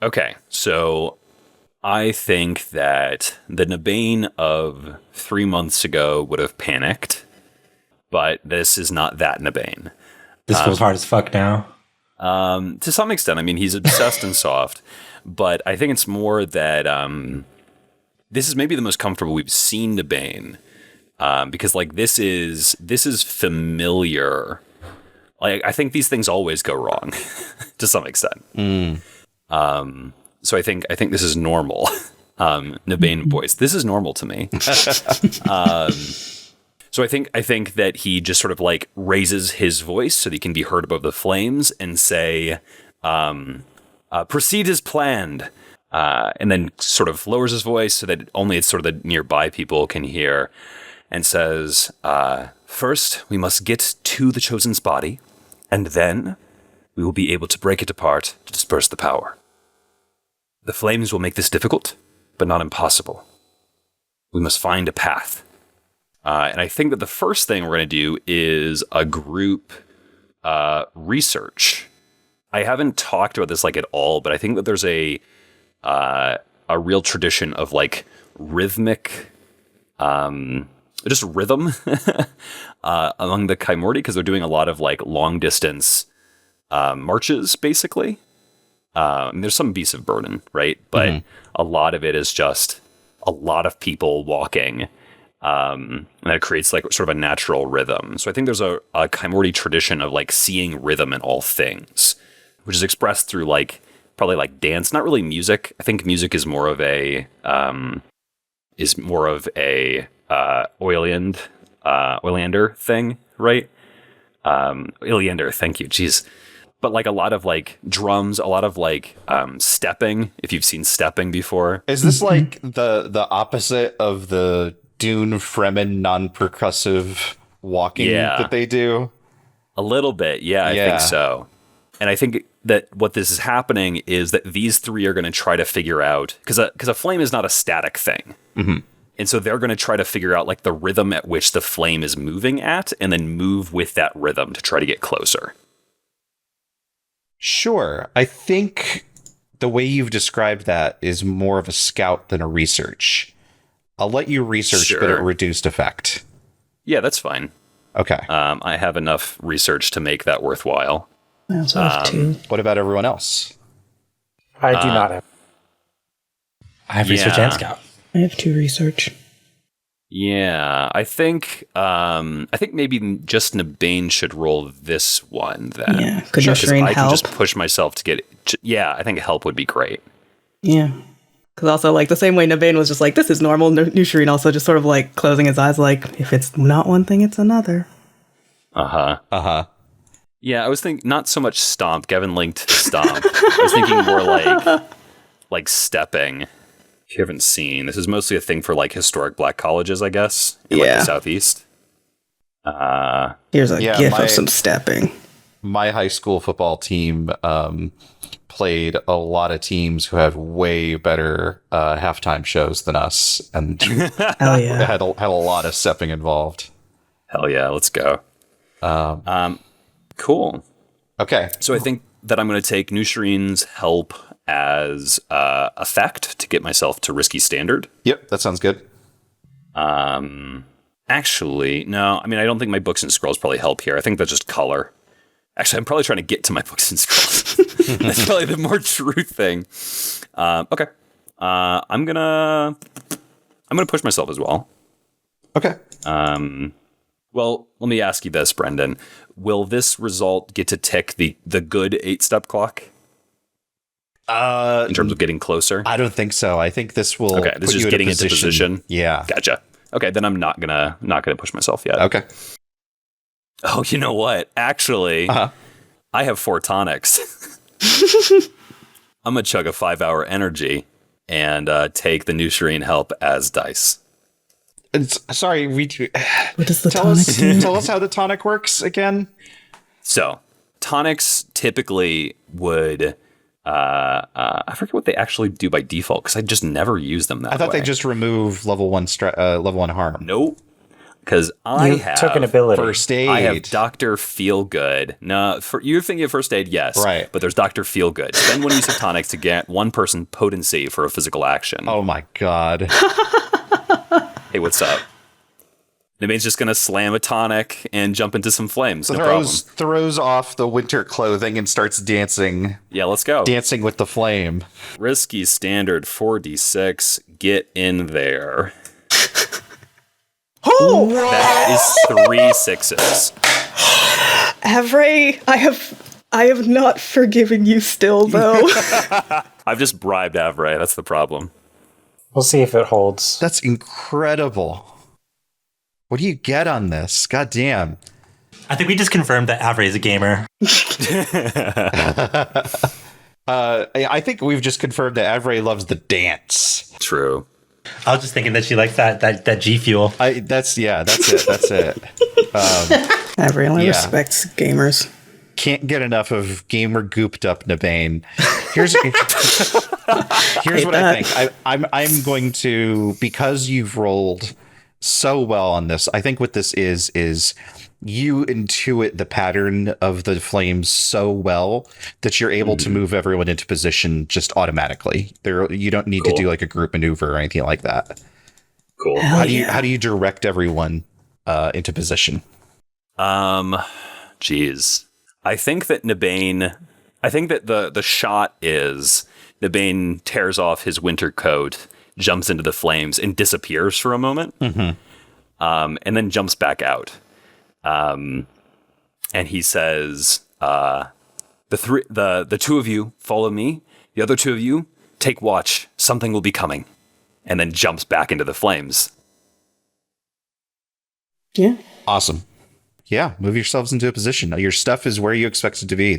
Speaker 3: Okay, so I think that the Nabain of 3 months ago would have panicked, but this is not that Nabain.
Speaker 4: This feels hard as fuck now.
Speaker 3: To some extent, I mean, he's obsessed and soft, but I think it's more that this is maybe the most comfortable we've seen Nabain, because like this is familiar. Like I think these things always go wrong to some extent. So I think this is normal. Nabain voice. This is normal to me. So I think that he just sort of like raises his voice so that he can be heard above the flames and say, proceed as planned. And then sort of lowers his voice so that only it's sort of the nearby people can hear, and says, first we must get to the Chosen's body, and then we will be able to break it apart to disperse the power. The flames will make this difficult, but not impossible. We must find a path. And I think that the first thing we're going to do is a group research. I haven't talked about this like at all, but I think that there's a real tradition of like rhythmic just rhythm among the Chimorti, because they're doing a lot of like long distance marches, basically. There's some beasts of burden, right? But a lot of it is just a lot of people walking. And that creates like sort of a natural rhythm. So I think there's a Chimorti tradition of like seeing rhythm in all things, which is expressed through like probably like dance, not really music. I think music is more of a Oileander thing, right? Oileander, thank you. Jeez. But like a lot of like drums, a lot of like stepping, if you've seen stepping before.
Speaker 8: Is this like the opposite of the Dune Fremen non-percussive walking that they do?
Speaker 3: A little bit, yeah, I think so. And I think that what this is happening is that these three are going to try to figure out, because a flame is not a static thing. And so they're going to try to figure out like the rhythm at which the flame is moving at, and then move with that rhythm to try to get closer.
Speaker 8: Sure. I think the way you've described that is more of a scout than a research. I'll let you research, but at reduced effect.
Speaker 3: Yeah, that's fine.
Speaker 8: Okay.
Speaker 3: I have enough research to make that worthwhile.
Speaker 2: I also have 2.
Speaker 8: What about everyone else?
Speaker 7: I do not have.
Speaker 4: I have research and scout.
Speaker 2: I have 2 research.
Speaker 3: Yeah, I think maybe just Nabain should roll this one then.
Speaker 2: Yeah, could Nushireen
Speaker 3: I can
Speaker 2: help?
Speaker 3: just push myself to get it. Yeah, I think help would be great.
Speaker 2: Yeah. Because also, like, the same way Nabain was just like, this is normal, Nushireen also just sort of, like, closing his eyes, like, if it's not one thing, it's another.
Speaker 3: Yeah, I was thinking, not so much stomp. Gavin linked stomp. I was thinking more like stepping. If you haven't seen, this is mostly a thing for, like, historic black colleges, I guess, in, like, the Southeast.
Speaker 2: Here's a gif of some stepping.
Speaker 8: My high school football team played a lot of teams who had way better halftime shows than us, and
Speaker 2: Hell yeah.
Speaker 8: had a lot of stepping involved.
Speaker 3: Hell yeah, let's go. Cool.
Speaker 8: Okay.
Speaker 3: So I think that I'm going to take Nushireen's help as effect to get myself to risky standard.
Speaker 8: Yep, that sounds good.
Speaker 3: Actually, no. I mean, I don't think my books and scrolls probably help here. I think that's just color. Actually, I'm probably trying to get to my books and scrolls. That's probably the more true thing. Okay. I'm gonna push myself as well.
Speaker 8: Okay.
Speaker 3: Well, let me ask you this, Brendan. Will this result get to tick the good 8-step clock? In terms of getting closer?
Speaker 8: I don't think so. I think this will
Speaker 3: this
Speaker 8: put
Speaker 3: is
Speaker 8: you
Speaker 3: just
Speaker 8: in
Speaker 3: getting
Speaker 8: a
Speaker 3: into position.
Speaker 8: Yeah.
Speaker 3: Gotcha. Okay, then I'm not gonna push myself yet.
Speaker 8: Okay.
Speaker 3: Oh, you know what? Actually, I have 4 tonics. I'm gonna chug a 5-hour energy and take the Nushireen help as dice.
Speaker 8: Sorry,
Speaker 2: What does the tonic do?
Speaker 8: Tell us how the tonic works again.
Speaker 3: So, tonics typically would. I forget what they actually do by default because I just never use them that way.
Speaker 8: I thought they just remove level 1 harm.
Speaker 3: Nope. Because I
Speaker 7: took an ability.
Speaker 8: First aid.
Speaker 3: I have Dr. Feelgood. No, you're thinking of first aid, yes.
Speaker 8: Right.
Speaker 3: But there's Dr. Feelgood. Spend 1 use of tonics to get 1 person potency for a physical action.
Speaker 8: Oh my god.
Speaker 3: Hey, what's up? Nabain's just going to slam a tonic and jump into some flames. No problem.
Speaker 8: Throws off the winter clothing and starts dancing.
Speaker 3: Yeah, let's go.
Speaker 8: Dancing with the flame.
Speaker 3: Risky standard 4d6. Get in there.
Speaker 2: Oh!
Speaker 3: That is 3 6s.
Speaker 2: Avray, I have not forgiven you still, though.
Speaker 3: I've just bribed Avray. That's the problem.
Speaker 7: We'll see if it holds.
Speaker 8: That's incredible. What do you get on this? God damn.
Speaker 4: I think we just confirmed that Avray is a gamer.
Speaker 8: I think we've just confirmed that Avray loves the dance.
Speaker 3: True.
Speaker 4: I was just thinking that she likes that G Fuel.
Speaker 8: That's it. That's it.
Speaker 2: Avray only respects gamers.
Speaker 8: Can't get enough of gamer gooped up Nabain. Here's what I think. I'm going to, because you've rolled so well on this, I think what this is you intuit the pattern of the flames so well that you're able to move everyone into position just automatically. You don't need to do like a group maneuver or anything like that.
Speaker 3: Cool.
Speaker 2: Hell
Speaker 8: How do you direct everyone into position?
Speaker 3: Geez. I think that the shot is Nabain tears off his winter coat, jumps into the flames, and disappears for a moment, and then jumps back out. And he says, the two of you follow me. The other two of you take watch. Something will be coming. And then jumps back into the flames.
Speaker 2: Yeah.
Speaker 8: Awesome. Yeah, move yourselves into a position. Your stuff is where you expect it to be.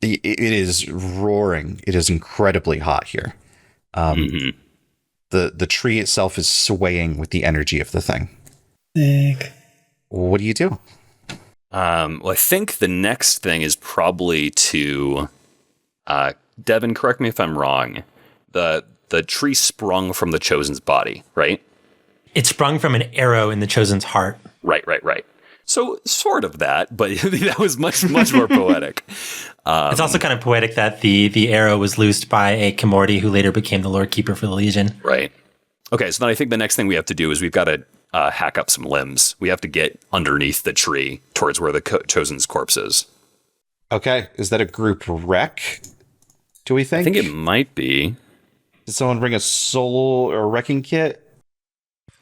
Speaker 8: It is roaring. It is incredibly hot here. The tree itself is swaying with the energy of the thing.
Speaker 2: Sick.
Speaker 8: What do you do?
Speaker 3: Well, I think the next thing is probably to, Devin, correct me if I'm wrong. The tree sprung from the Chosen's body, right?
Speaker 4: It sprung from an arrow in the Chosen's heart.
Speaker 3: Right. So sort of that, but that was much more poetic.
Speaker 4: It's also kind of poetic that the arrow was loosed by a Chimorti who later became the Lord Keeper for the Legion.
Speaker 3: Right. Okay, so then I think the next thing we have to do is we've got to hack up some limbs. We have to get underneath the tree towards where the Chosen's corpse is.
Speaker 8: Okay, is that a group wreck? Do we think?
Speaker 3: I think it might be.
Speaker 8: Did someone bring a soul or wrecking kit?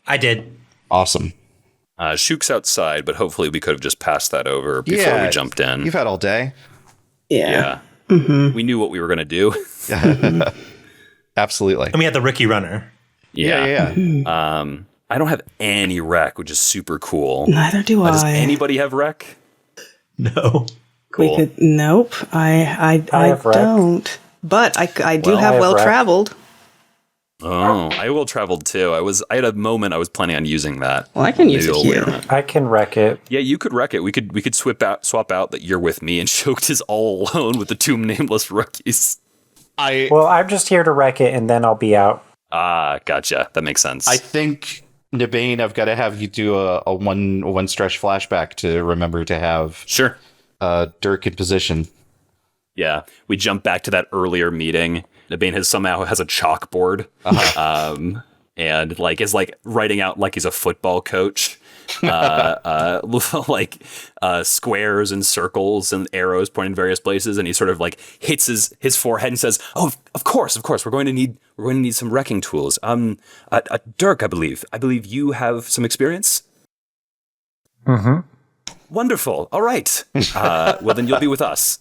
Speaker 4: I did.
Speaker 8: Awesome.
Speaker 3: Shoogt's outside, but hopefully we could have just passed that over before we jumped in.
Speaker 8: You've had all day.
Speaker 3: Yeah. We knew what we were going to do.
Speaker 8: Absolutely.
Speaker 4: And we had the rookie runner.
Speaker 3: Yeah. I don't have any rec, which is super cool.
Speaker 2: Neither do I.
Speaker 3: Does anybody have rec?
Speaker 4: No.
Speaker 3: Cool.
Speaker 2: Nope. I
Speaker 7: have rec.
Speaker 2: don't. But I do
Speaker 7: Well, I
Speaker 2: have
Speaker 7: have
Speaker 2: well
Speaker 7: rec.
Speaker 2: traveled.
Speaker 3: Oh, I will traveled too. I had a moment I was planning on using that.
Speaker 2: Well, I can use
Speaker 3: Maybe
Speaker 2: it
Speaker 3: I'll
Speaker 2: here.
Speaker 3: learn it.
Speaker 7: I can wreck it.
Speaker 3: Yeah, you could wreck it. We could swap out that you're with me and Shoogt is all alone with the two nameless rookies.
Speaker 7: Well, I'm just here to wreck it, and then I'll be out.
Speaker 3: Gotcha. That makes sense.
Speaker 8: I think, Nabain, I've got to have you do a one stretch flashback to remember to have
Speaker 3: Sure.
Speaker 8: Dirk in position.
Speaker 3: Yeah, we jump back to that earlier meeting. Nabain somehow has a chalkboard, and is writing out like he's a football coach, squares and circles and arrows pointing in various places, and he sort of hits his forehead and says, "Oh, of course, we're going to need some wrecking tools." Dirk, I believe you have some experience.
Speaker 7: Mm-hmm.
Speaker 3: Wonderful. All right. Well, then you'll be with us.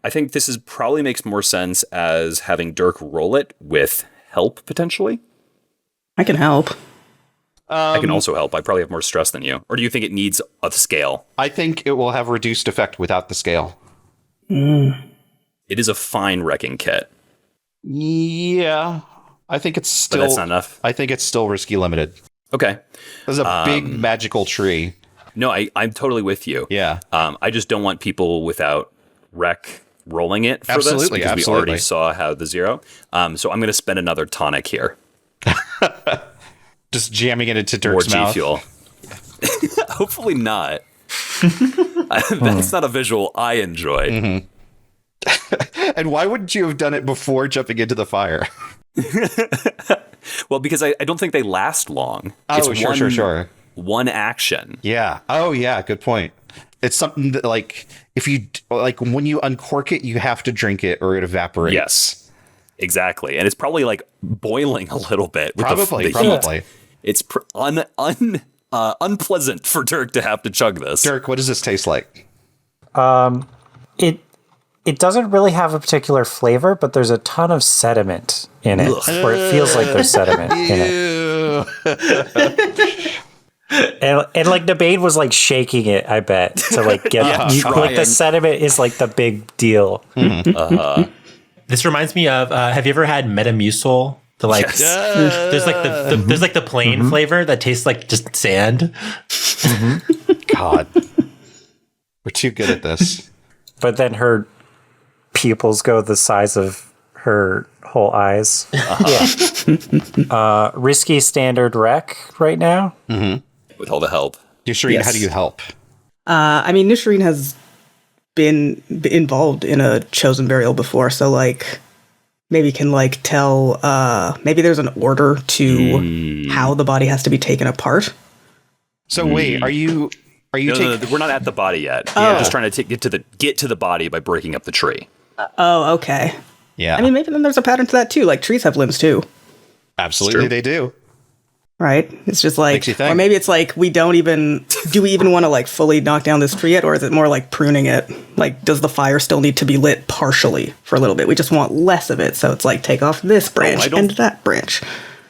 Speaker 3: I think this probably makes more sense as having Dirk roll it with help, potentially.
Speaker 2: I can help.
Speaker 3: I can also help. I probably have more stress than you. Or do you think it needs a scale?
Speaker 8: I think it will have reduced effect without the scale.
Speaker 3: It is a fine wrecking kit.
Speaker 8: Yeah. I think it's still...
Speaker 3: But that's not enough?
Speaker 8: I think it's still risky limited.
Speaker 3: Okay.
Speaker 8: There's a big magical tree.
Speaker 3: No, I'm totally with you.
Speaker 8: Yeah.
Speaker 3: I just don't want people without rec rolling it for
Speaker 8: Absolutely,
Speaker 3: this, because
Speaker 8: absolutely.
Speaker 3: we already saw how the zero. So I'm going to spend another tonic here.
Speaker 8: Just jamming it into
Speaker 3: More
Speaker 8: Dirk's
Speaker 3: G
Speaker 8: mouth.
Speaker 3: fuel. Hopefully not. That's not a visual I enjoy.
Speaker 8: Mm-hmm. And why wouldn't you have done it before jumping into the fire?
Speaker 3: Well, because I don't think they last long.
Speaker 8: Oh, sure.
Speaker 3: One action.
Speaker 8: Yeah. Oh, yeah. Good point. It's something that, if you when you uncork it, you have to drink it or it evaporates.
Speaker 3: Yes, exactly. And it's probably boiling a little bit. With
Speaker 8: Probably.
Speaker 3: the heat. It's unpleasant for Dirk to have to chug this.
Speaker 8: Dirk, what does this taste like?
Speaker 7: It doesn't really have a particular flavor, but there's a ton of sediment in it, or it feels like there's sediment in it. And Nabain was shaking it, I bet, to get the sediment is the big deal.
Speaker 8: Mm-hmm.
Speaker 4: This reminds me of have you ever had Metamucil?
Speaker 3: Yes.
Speaker 4: There's the plain flavor that tastes like just sand.
Speaker 8: Mm-hmm. God, we're too good at this.
Speaker 7: But then her pupils go the size of her whole eyes. Risky standard rec right now.
Speaker 8: Mm-hmm.
Speaker 3: With all the help.
Speaker 8: Nushireen,
Speaker 2: Yes.
Speaker 8: how do you help?
Speaker 2: Nushireen has been involved in a chosen burial before, so maybe can like tell, maybe there's an order to how the body has to be taken apart.
Speaker 8: So wait, are you
Speaker 3: No, we're not at the body yet.
Speaker 2: Oh.
Speaker 3: We're just trying to get to the body by breaking up the tree.
Speaker 2: Oh, okay.
Speaker 8: Yeah.
Speaker 2: I mean, maybe then there's a pattern to that too. Like trees have limbs too,
Speaker 8: absolutely they do.
Speaker 2: right? It's just like,
Speaker 8: Makes you think.
Speaker 2: or maybe it's like we don't even do we even want to like fully knock down this tree yet, or is it more like pruning it? Like, does the fire still need to be lit partially for a little bit? We just want less of it, so it's like take off this branch and that branch.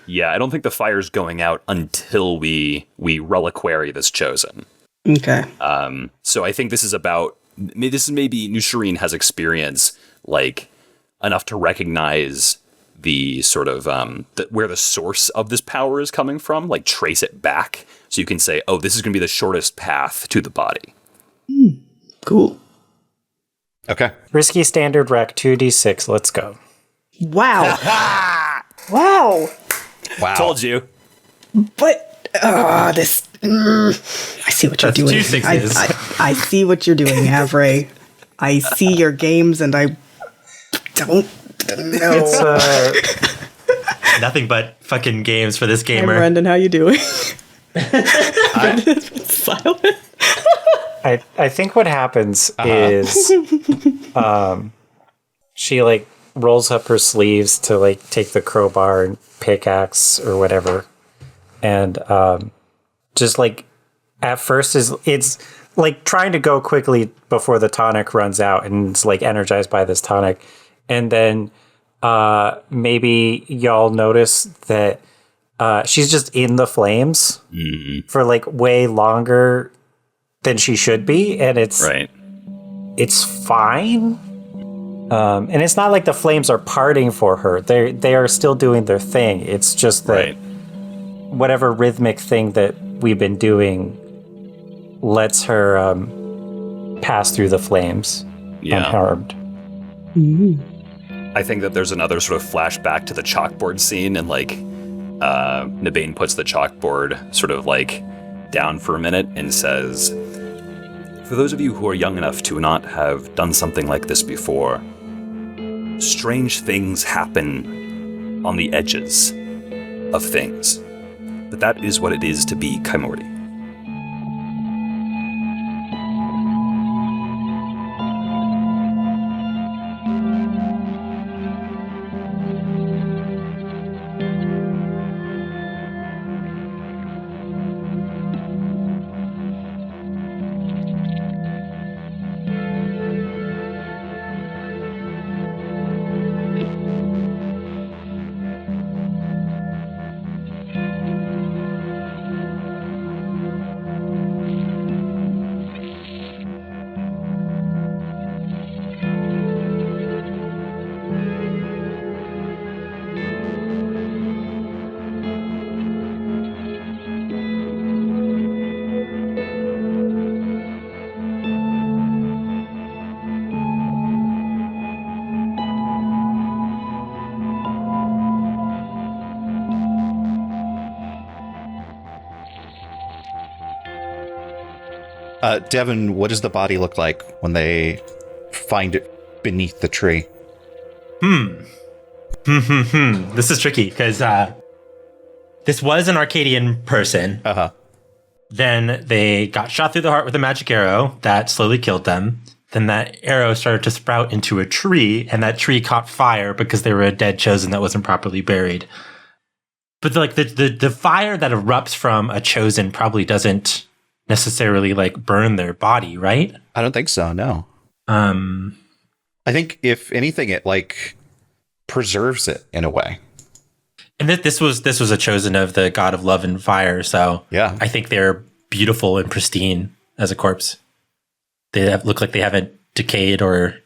Speaker 3: Yeah, I don't think the fire's going out until we reliquary this chosen.
Speaker 2: Okay.
Speaker 3: So I think this is maybe Nushireen has experience like enough to recognize the sort of where the source of this power is coming from, like trace it back, so you can say, oh, this is going to be the shortest path to the body.
Speaker 2: Cool.
Speaker 8: Okay.
Speaker 7: Risky standard rec 2d6. Let's go.
Speaker 2: Wow. Wow.
Speaker 8: Wow.
Speaker 3: Told you.
Speaker 2: But this. I see what you're
Speaker 4: That's
Speaker 2: doing.
Speaker 4: 2 sixes.
Speaker 2: I see what you're doing, Havre. I see your games, and I don't know.
Speaker 7: It's
Speaker 4: Nothing but fucking games for this
Speaker 2: Hey,
Speaker 4: gamer.
Speaker 2: Brendan, how you doing? Brendan's been silent.
Speaker 7: I think what happens is she like rolls up her sleeves to like take the crowbar and pickaxe or whatever, and just like at first it's like trying to go quickly before the tonic runs out, and it's like energized by this tonic, and then maybe y'all notice that she's just in the flames for like way longer than she should be, and it's fine. And it's not like the flames are parting for her. They are still doing their thing. It's just that whatever rhythmic thing that we've been doing lets her pass through the flames unharmed.
Speaker 3: I think that there's another sort of flashback to the chalkboard scene, and like Nabain puts the chalkboard sort of like down for a minute and says, for those of you who are young enough to not have done something like this before, strange things happen on the edges of things. But that is what it is to be Chimorti.
Speaker 8: Devin, what does the body look like when they find it beneath the tree?
Speaker 4: This is tricky because this was an Archadian person.
Speaker 8: Uh-huh.
Speaker 4: Then they got shot through the heart with a magic arrow that slowly killed them. Then that arrow started to sprout into a tree, and that tree caught fire because they were a dead chosen that wasn't properly buried. But the fire that erupts from a chosen probably doesn't necessarily like burn their body, right?
Speaker 8: I don't think so, no. I think if anything, it like preserves it in a way.
Speaker 4: And this was a chosen of the god of love and fire, so
Speaker 8: Yeah.
Speaker 4: I think they're beautiful and pristine as a corpse. They look like they haven't decayed or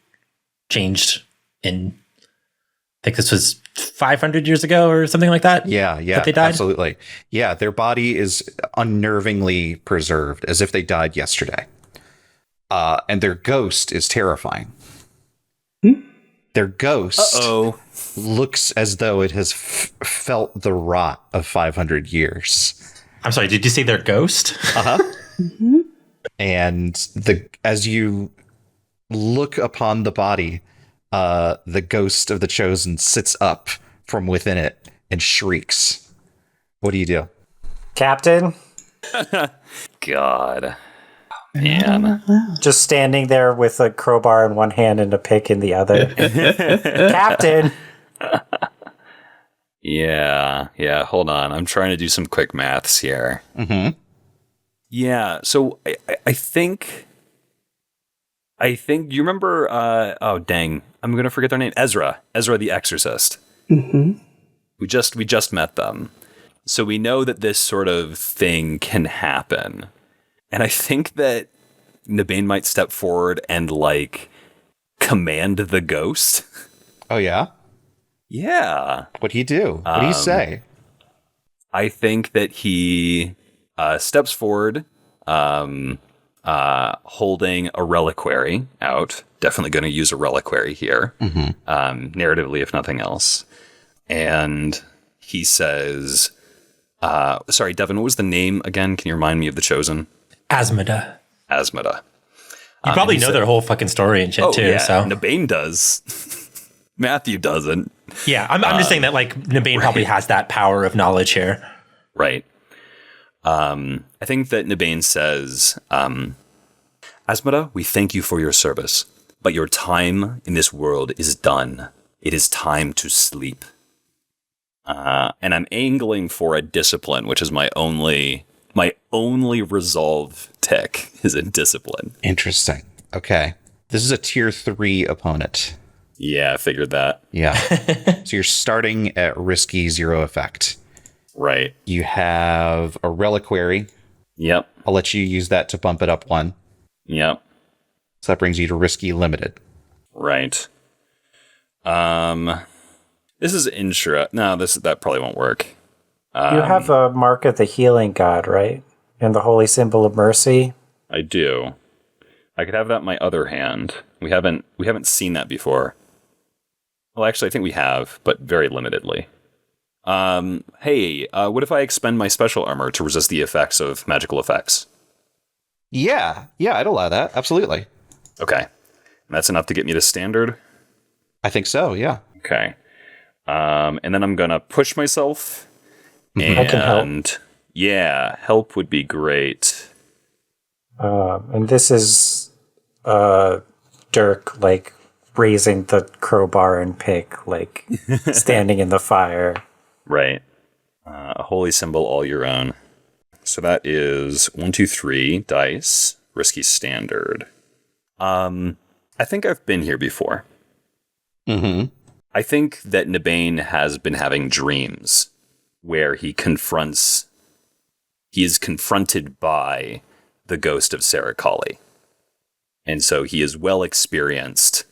Speaker 4: changed in, I think this was 500 years ago or something like that.
Speaker 8: Yeah,
Speaker 4: that they died?
Speaker 8: absolutely. Yeah, their body is unnervingly preserved as if they died yesterday. And their ghost is terrifying. Their ghost looks as though it has felt the rot of 500 years.
Speaker 4: I'm sorry, did you say their ghost?
Speaker 8: And as you look upon the body, the ghost of the Chosen sits up from within it and shrieks. What do you do?
Speaker 7: Captain,
Speaker 3: God. Man.
Speaker 7: just standing there with a crowbar in one hand and a pick in the other. Captain!
Speaker 3: Yeah, hold on. I'm trying to do some quick maths here.
Speaker 8: Mm-hmm.
Speaker 3: Yeah, so I think you remember, oh dang, I'm going to forget their name. Ezra the Exorcist.
Speaker 2: Mm-hmm.
Speaker 3: We just met them. So we know that this sort of thing can happen. And I think that Nabain might step forward and, like, command the ghost.
Speaker 8: Oh, yeah?
Speaker 3: Yeah.
Speaker 8: What'd he do? What do you say?
Speaker 3: I think that he steps forward, holding a reliquary out. Definitely going to use a reliquary here, narratively, if nothing else. And he says, sorry, Devin, what was the name again? Can you remind me of the Chosen?
Speaker 4: Asmodee. You probably know their whole fucking story and shit too.
Speaker 3: Yeah,
Speaker 4: So
Speaker 3: Nabain does. Matthew doesn't.
Speaker 4: yeah, I'm just saying that like Nabain probably has that power of knowledge here.
Speaker 3: Right. I think that Nabain says, Asmodee, we thank you for your service, but your time in this world is done. It is time to sleep. And I'm angling for a discipline, which is my only resolve tick is in discipline.
Speaker 8: Interesting. Okay. This is a tier 3 opponent.
Speaker 3: Yeah, I figured that.
Speaker 8: Yeah. So you're starting at risky 0 effect.
Speaker 3: Right.
Speaker 8: You have a reliquary.
Speaker 3: Yep.
Speaker 8: I'll let you use that to bump it up 1.
Speaker 3: Yep.
Speaker 8: So that brings you to risky limited.
Speaker 3: Right. This is No, that probably won't work.
Speaker 7: You have a mark of the healing god, right? And the holy symbol of mercy.
Speaker 3: I do. I could have that in my other hand. We haven't seen that before. Well, actually, I think we have, but very limitedly. Hey, what if I expend my special armor to resist the effects of magical effects?
Speaker 8: Yeah, I'd allow that. Absolutely.
Speaker 3: Okay. And that's enough to get me to standard?
Speaker 8: I think so, yeah.
Speaker 3: Okay. And then I'm gonna push myself.
Speaker 7: I can help.
Speaker 3: Yeah, help would be great.
Speaker 7: And this is Dirk, like, raising the crowbar and pick, like, standing in the fire.
Speaker 3: Right. A holy symbol all your own. So that is 1, 2, 3 dice. Risky standard. I think I've been here before.
Speaker 8: Mm-hmm.
Speaker 3: I think that Nabain has been having dreams where he is confronted by the ghost of Sarah-Kali. And so he is well experienced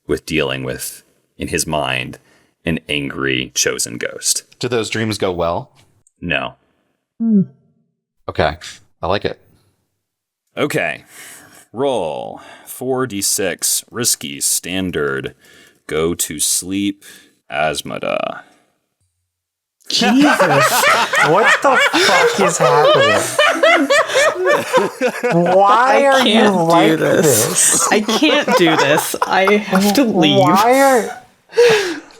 Speaker 3: with dealing with, in his mind, an angry chosen ghost.
Speaker 8: Do those dreams go well?
Speaker 3: No.
Speaker 8: Okay. I like it.
Speaker 3: Okay. Roll 4d6, risky standard. Go to sleep, Asmodee.
Speaker 2: Jesus.
Speaker 7: What the fuck is happening? Why are you like this?
Speaker 2: I can't do this. I have to leave.
Speaker 7: Why are...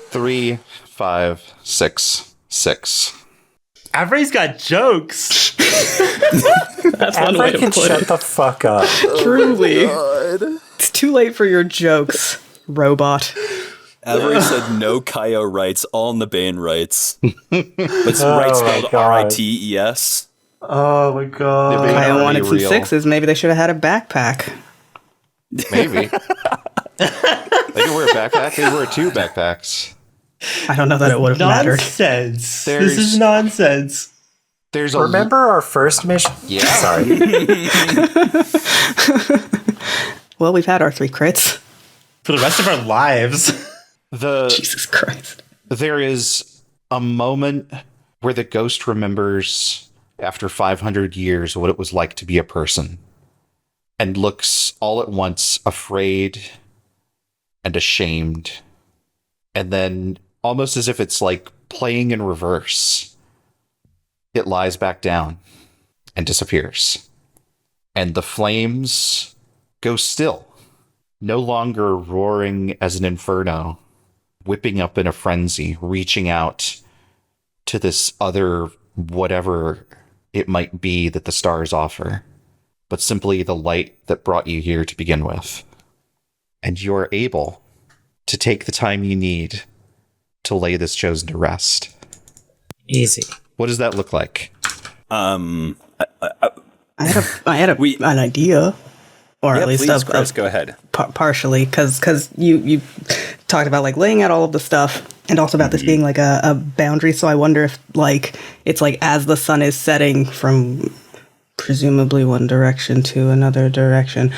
Speaker 8: 3, 5, 6, 6.
Speaker 4: Avery's got jokes.
Speaker 2: That's one way
Speaker 7: Avery
Speaker 2: to
Speaker 7: can
Speaker 2: put
Speaker 7: shut
Speaker 2: it.
Speaker 7: the fuck up.
Speaker 2: Truly. It's too late for your jokes, robot.
Speaker 3: Avery said no Kaio rights, all Nabain rights. But it's
Speaker 7: Oh
Speaker 3: rights
Speaker 7: my
Speaker 3: spelled
Speaker 7: God.
Speaker 3: R-I-T-E-S.
Speaker 4: Oh my god.
Speaker 8: Nabain
Speaker 2: I
Speaker 8: already
Speaker 2: wanted some
Speaker 8: real.
Speaker 2: 6s. Maybe they should have had a backpack.
Speaker 8: Maybe. They can wear a backpack. They wear 2 backpacks.
Speaker 2: I don't know that it would have mattered.
Speaker 4: Nonsense.
Speaker 8: There's-
Speaker 4: This is nonsense.
Speaker 8: There's a
Speaker 7: Remember our first mission?
Speaker 8: Yeah.
Speaker 7: Sorry.
Speaker 2: Well, we've had our 3 crits.
Speaker 4: For the rest of our lives.
Speaker 2: Jesus Christ.
Speaker 8: There is a moment where the ghost remembers after 500 years what it was like to be a person and looks all at once afraid and ashamed. And then, almost as if it's like playing in reverse, it lies back down and disappears. And the flames go still. no longer roaring as an inferno, whipping up in a frenzy, reaching out to this other whatever it might be that the stars offer, but simply the light that brought you here to begin with. And you're able to take the time you need to lay this chosen to rest.
Speaker 7: Easy.
Speaker 8: What does that look like?
Speaker 2: I had an idea, or
Speaker 3: Yeah,
Speaker 2: at least
Speaker 3: please, Kris, go ahead.
Speaker 2: Partially, because you talked about like laying out all of the stuff, and also about this being like a boundary. So I wonder if like it's like as the sun is setting from presumably one direction to another direction,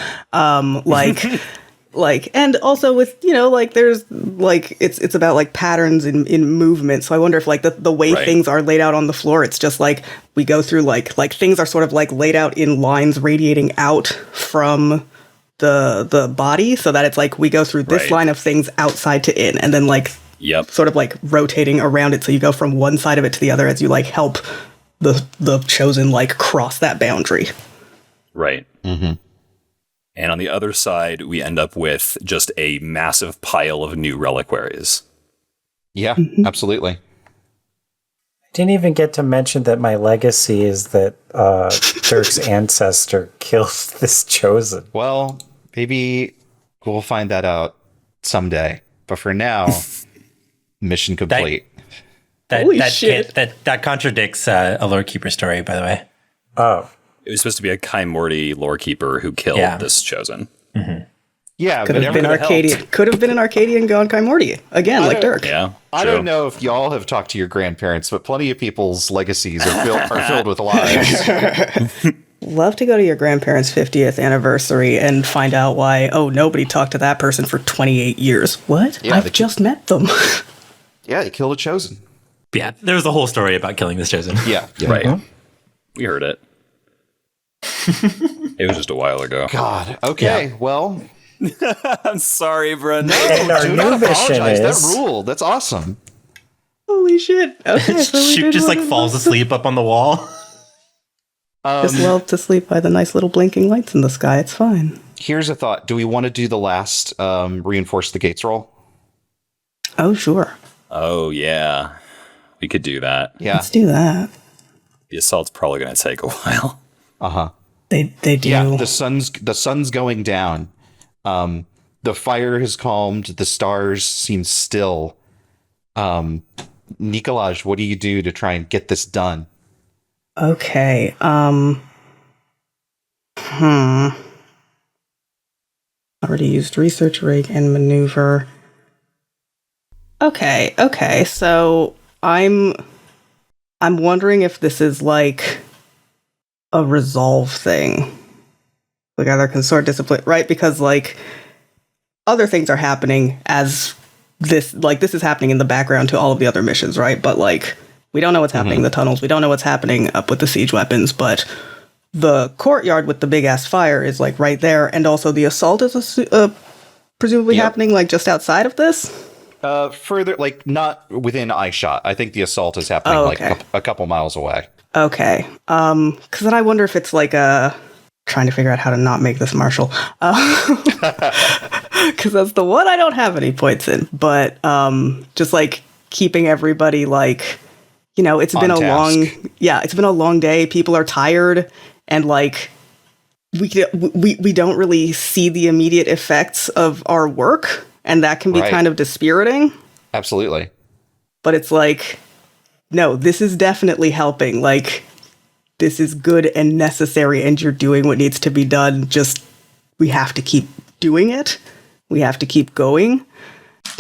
Speaker 2: like, and also with, you know, like there's like it's about like patterns in movement. So I wonder if like the way things are laid out on the floor, it's just like we go through like things are sort of like laid out in lines radiating out from the body, so that it's like we go through this line of things outside to in, and then like sort of like rotating around it, so you go from one side of it to the other as you like help the chosen like cross that boundary.
Speaker 3: Right. Mm-hmm. And on the other side, we end up with just a massive pile of new reliquaries.
Speaker 8: Yeah, absolutely.
Speaker 7: I didn't even get to mention that my legacy is that Dirk's ancestor killed this chosen.
Speaker 8: Well, maybe we'll find that out someday. But for now, mission complete.
Speaker 4: That contradicts a lorekeeper story, by the way.
Speaker 7: Oh.
Speaker 3: It was supposed to be a Chimorti lorekeeper who killed this chosen.
Speaker 8: Mm-hmm. Yeah,
Speaker 2: could have been Archadian. Could have been an Archadian gone Chimorti again, like Dirk.
Speaker 3: Yeah,
Speaker 8: I don't know if y'all have talked to your grandparents, but plenty of people's legacies are filled with lies.
Speaker 2: Love to go to your grandparents' 50th anniversary and find out why. Oh, nobody talked to that person for 28 years. What?
Speaker 8: Yeah,
Speaker 2: I've just met them.
Speaker 8: Yeah, they killed a chosen.
Speaker 4: Yeah, there was a whole story about killing this chosen.
Speaker 8: Yeah.
Speaker 3: Right. We heard it. It was just a while ago.
Speaker 8: God. Okay. Well,
Speaker 3: I'm sorry, Brendan.
Speaker 7: And our
Speaker 8: do
Speaker 7: new
Speaker 8: not
Speaker 7: mission
Speaker 8: apologize.
Speaker 7: is...
Speaker 8: That ruled. That's awesome.
Speaker 2: Holy shit. Okay. So
Speaker 4: Shoogt just like falls asleep up on the wall.
Speaker 2: Just lulled to sleep by the nice little blinking lights in the sky. It's fine.
Speaker 8: Here's a thought. Do we want to do the last reinforce the gates roll?
Speaker 2: Oh, sure.
Speaker 3: Oh, yeah. We could do that.
Speaker 8: Yeah.
Speaker 2: Let's do that.
Speaker 3: The assault's probably going to take a while.
Speaker 8: Uh-huh.
Speaker 2: They do.
Speaker 8: Yeah, the sun's going down. The fire has calmed. The stars seem still. Nikolaj, what do you do to try and get this done?
Speaker 2: Okay. Already used research, rig, and maneuver. Okay. So I'm wondering if this is like a resolve thing. Like either consort discipline, right? Because like other things are happening as this is happening in the background to all of the other missions, right? But like we don't know what's happening in the tunnels. We don't know what's happening up with the siege weapons, but the courtyard with the big ass fire is like right there, and also the assault is presumably happening like just outside of this.
Speaker 8: Further, like not within eyeshot. I think the assault is happening like a couple miles away.
Speaker 2: Okay. Because then I wonder if it's like trying to figure out how to not make this martial. Because that's the one I don't have any points in. But just like keeping everybody like, you know, it's been a long day. People are tired, and like we don't really see the immediate effects of our work, and that can be kind of dispiriting.
Speaker 8: Absolutely.
Speaker 2: But it's like, no, this is definitely helping. Like, this is good and necessary, and you're doing what needs to be done. Just, we have to keep doing it. We have to keep going.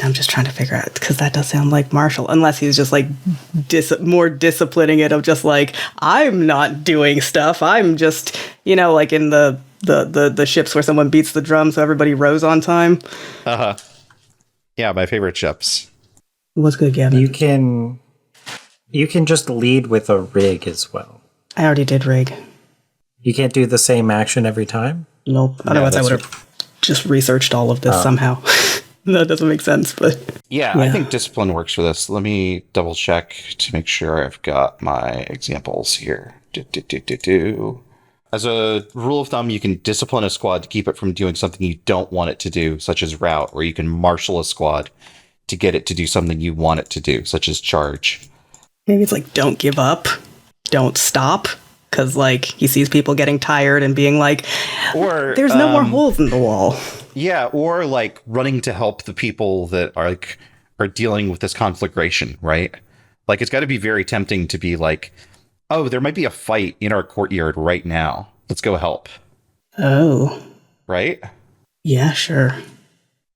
Speaker 2: I'm just trying to figure out, because that does sound like Marshall, unless he's just like more disciplining it of just like, I'm not doing stuff. I'm just, you know, like in the ships where someone beats the drum so everybody rows on time.
Speaker 8: Uh-huh. Yeah, my favorite ships.
Speaker 2: What's good, Gavin?
Speaker 7: You can just lead with a rig as well.
Speaker 2: I already did rig.
Speaker 7: You can't do the same action every time?
Speaker 2: Nope. Otherwise, I would have just researched all of this somehow. That doesn't make sense, but...
Speaker 8: Yeah, I think discipline works for this. Let me double check to make sure I've got my examples here. As a rule of thumb, you can discipline a squad to keep it from doing something you don't want it to do, such as rout, or you can marshal a squad to get it to do something you want it to do, such as charge.
Speaker 2: Maybe it's like, don't give up, don't stop, because like he sees people getting tired and being like,
Speaker 8: or
Speaker 2: there's no more holes in the wall.
Speaker 8: Yeah, or like running to help the people that are dealing with this conflagration, right? Like, it's got to be very tempting to be like, oh, there might be a fight in our courtyard right now. Let's go help.
Speaker 2: Oh.
Speaker 8: Right?
Speaker 2: Yeah, sure.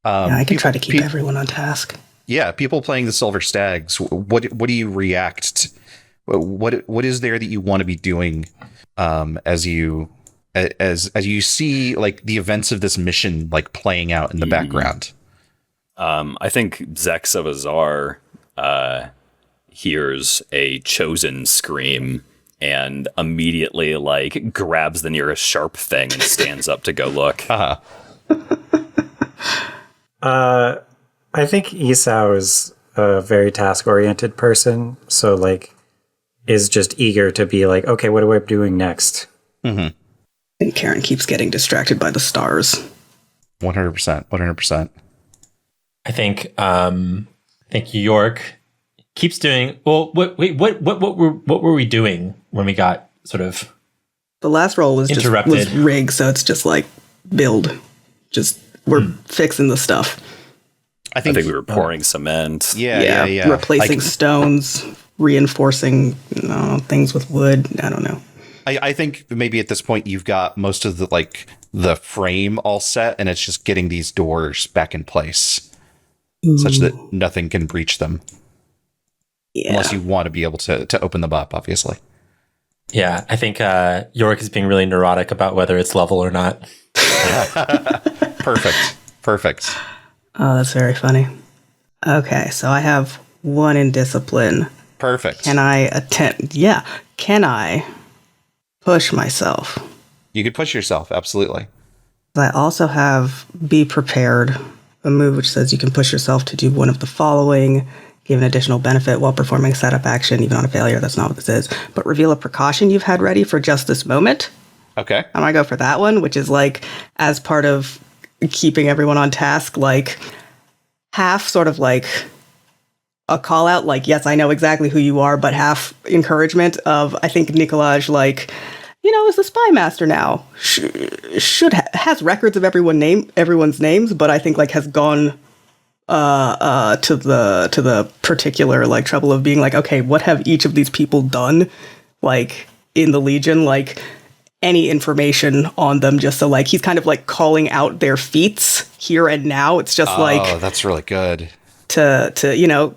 Speaker 2: Yeah, I can try to keep everyone on task.
Speaker 8: Yeah, people playing the Silver Stags. What do you react to? What is there that you want to be doing as you see like the events of this mission like playing out in the background?
Speaker 3: I think Zex of Azar hears a chosen scream and immediately like grabs the nearest sharp thing and stands up to go look.
Speaker 7: I think Isau is a very task-oriented person, so like is just eager to be like, okay, what am I doing next?
Speaker 2: And Karan keeps getting distracted by the stars.
Speaker 8: 100%.
Speaker 4: I think York keeps doing. Well, what were we doing when we got sort of
Speaker 2: the last roll was
Speaker 4: interrupted?
Speaker 2: Was rig, so it's just like build. Just we're fixing the stuff.
Speaker 3: I think we were pouring cement.
Speaker 8: Yeah.
Speaker 2: Replacing stones, reinforcing things with wood. I don't know.
Speaker 8: I think maybe at this point you've got most of the frame all set, and it's just getting these doors back in place such that nothing can breach them. Yeah. Unless you want to be able to open them up, obviously.
Speaker 4: Yeah, I think York is being really neurotic about whether it's level or not.
Speaker 8: Perfect.
Speaker 2: Oh, that's very funny. Okay, so I have 1 in discipline.
Speaker 8: Perfect.
Speaker 2: Can I attempt? Yeah. Can I push myself?
Speaker 8: You could push yourself, absolutely.
Speaker 2: I also have be prepared, a move which says you can push yourself to do one of the following. Give an additional benefit while performing a setup action, even on a failure. That's not what this is. But reveal a precaution you've had ready for just this moment.
Speaker 8: Okay.
Speaker 2: I'm going to go for that one, which is like, as part of keeping everyone on task, like half sort of like a call out, like, yes, I know exactly who you are, but half encouragement of, I think Nikolaj, like, is the spy master now. Has records of everyone's names, but I think like has gone to the particular like trouble of being like, okay, what have each of these people done like in the Legion, like any information on them, just so like he's kind of like calling out their feats here and now. It's just
Speaker 8: oh, that's really good.
Speaker 2: To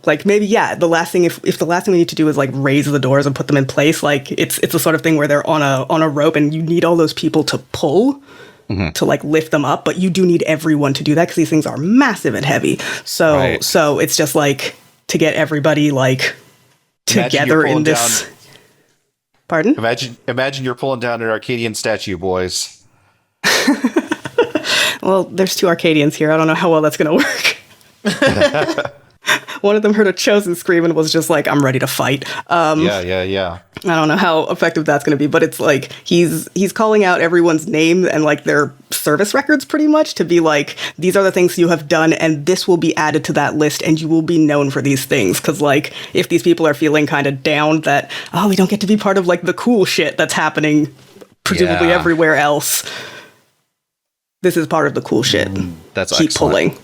Speaker 2: like maybe the last thing, if the last thing we need to do is like raise the doors and put them in place, like it's the sort of thing where they're on a rope and you need all those people to pull to like lift them up, but you do need everyone to do that because these things are massive and heavy. So so it's just like to get everybody like together in this. Pardon?
Speaker 8: Imagine you're pulling down an Archadian statue, boys.
Speaker 2: Well, there's 2 Archadians here. I don't know how well that's going to work. One of them heard a chosen scream and was just like, I'm ready to fight.
Speaker 8: Yeah.
Speaker 2: I don't know how effective that's going to be, but it's like he's calling out everyone's name and like their service records pretty much to be like, these are the things you have done and this will be added to that list and you will be known for these things. Because like if these people are feeling kind of down that, we don't get to be part of like the cool shit that's happening presumably everywhere else. This is part of the cool shit.
Speaker 8: That's
Speaker 2: Keep
Speaker 8: excellent.
Speaker 2: Pulling.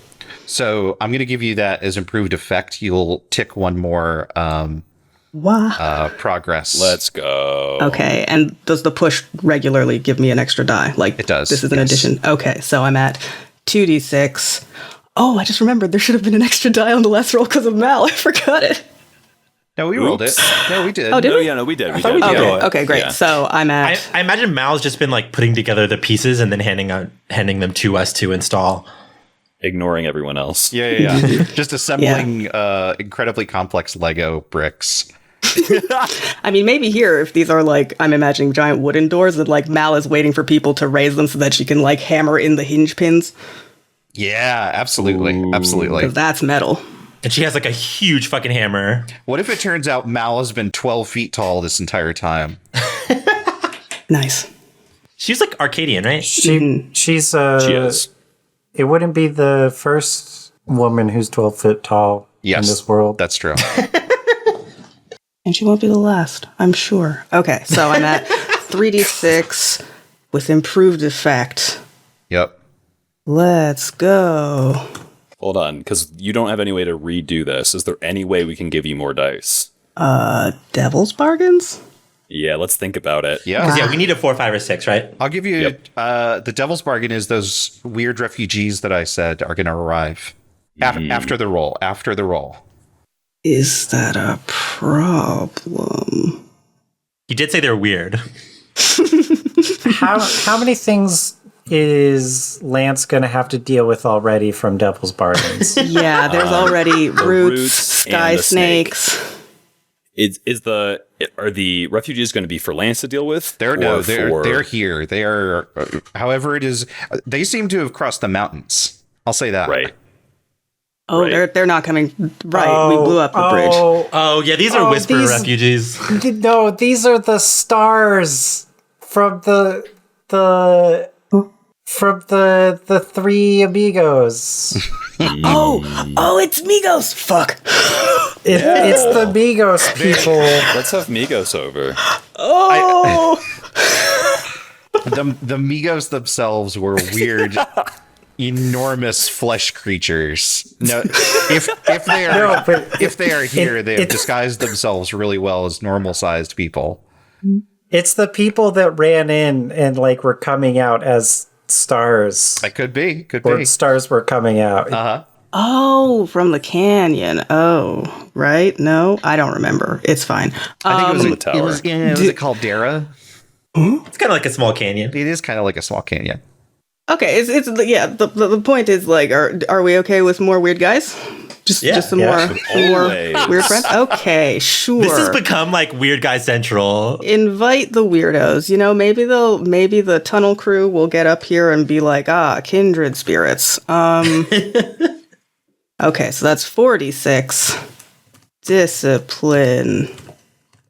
Speaker 8: So I'm going to give you that as improved effect. You'll tick 1 more progress.
Speaker 3: Let's go.
Speaker 2: Okay, and does the push regularly give me an extra die? Like
Speaker 8: it does.
Speaker 2: This is an addition. Okay, so I'm at 2d6. Oh, I just remembered there should have been an extra die on the last roll because of Mal. I forgot it.
Speaker 8: No, we rolled it. No, we did.
Speaker 2: Oh, did we?
Speaker 3: Yeah, no, we did.
Speaker 2: Okay, great. Yeah. So I'm at.
Speaker 4: I imagine Mal's just been like putting together the pieces and then handing them to us to install.
Speaker 3: Ignoring everyone else.
Speaker 8: Yeah. Just assembling incredibly complex Lego bricks.
Speaker 2: I mean, maybe here, if these are like, I'm imagining giant wooden doors, that like Mal is waiting for people to raise them so that she can like hammer in the hinge pins.
Speaker 8: Yeah, absolutely. Absolutely.
Speaker 2: Because that's metal.
Speaker 4: And she has like a huge fucking hammer.
Speaker 8: What if it turns out Mal has been 12 feet tall this entire time?
Speaker 2: Nice.
Speaker 4: She's like Archadian, right?
Speaker 7: She's
Speaker 3: She is.
Speaker 7: It wouldn't be the first woman who's 12 feet tall in this world.
Speaker 8: That's true.
Speaker 2: And she won't be the last, I'm sure. Okay, so I'm at 3d6 with improved effect.
Speaker 8: Yep.
Speaker 2: Let's go.
Speaker 3: Hold on, because you don't have any way to redo this. Is there any way we can give you more dice?
Speaker 2: Devil's bargains?
Speaker 3: Yeah, let's think about it.
Speaker 8: Yeah.
Speaker 4: 'Cause, yeah, we need a 4, 5, or 6, right?
Speaker 8: I'll give you
Speaker 3: Yep.
Speaker 8: the devil's bargain is those weird refugees that I said are going to arrive after the roll. After the roll.
Speaker 2: Is that a problem?
Speaker 4: You did say they're weird.
Speaker 7: How many things is Lance going to have to deal with already from Devil's Bargains?
Speaker 2: Yeah, there's already roots,
Speaker 3: roots
Speaker 2: sky
Speaker 3: and the snake.
Speaker 2: snakes.
Speaker 3: Are the refugees going to be for Lance to deal with?
Speaker 8: They're
Speaker 3: Or
Speaker 8: here. They are, however it is. They seem to have crossed the mountains. I'll say that.
Speaker 3: right.
Speaker 2: Oh,
Speaker 3: Right.
Speaker 2: they're not coming. Right, we blew up the bridge.
Speaker 4: Oh, yeah, these are Whisper
Speaker 7: these-
Speaker 4: refugees.
Speaker 7: No, these are the stars from the three amigos.
Speaker 2: Oh, it's Migos. Fuck.
Speaker 7: It's the Migos people.
Speaker 3: Let's have Migos over.
Speaker 2: Oh.
Speaker 8: The Migos themselves were weird, enormous flesh creatures. No, if they are
Speaker 7: No, but
Speaker 8: if they are here, they have
Speaker 7: it's-
Speaker 8: disguised themselves really well as normal-sized people.
Speaker 7: It's the people that ran in and like were coming out as stars.
Speaker 8: That could be.
Speaker 7: Or stars were coming out.
Speaker 2: Oh, from the canyon. Oh, right. No, I don't remember. It's fine.
Speaker 8: I think
Speaker 3: the
Speaker 8: it was
Speaker 3: tower.
Speaker 8: was a caldera.
Speaker 4: It's kind of like a small canyon.
Speaker 8: It is kind of like a small canyon.
Speaker 2: Okay, it's yeah. The point is like, are we okay with more weird guys? Just some more
Speaker 3: Always.
Speaker 2: weird friends. Okay, sure.
Speaker 4: This has become like Weird Guy Central.
Speaker 2: Invite the weirdos. You know, maybe the tunnel crew will get up here and be like, kindred spirits. Okay, so that's 46. Discipline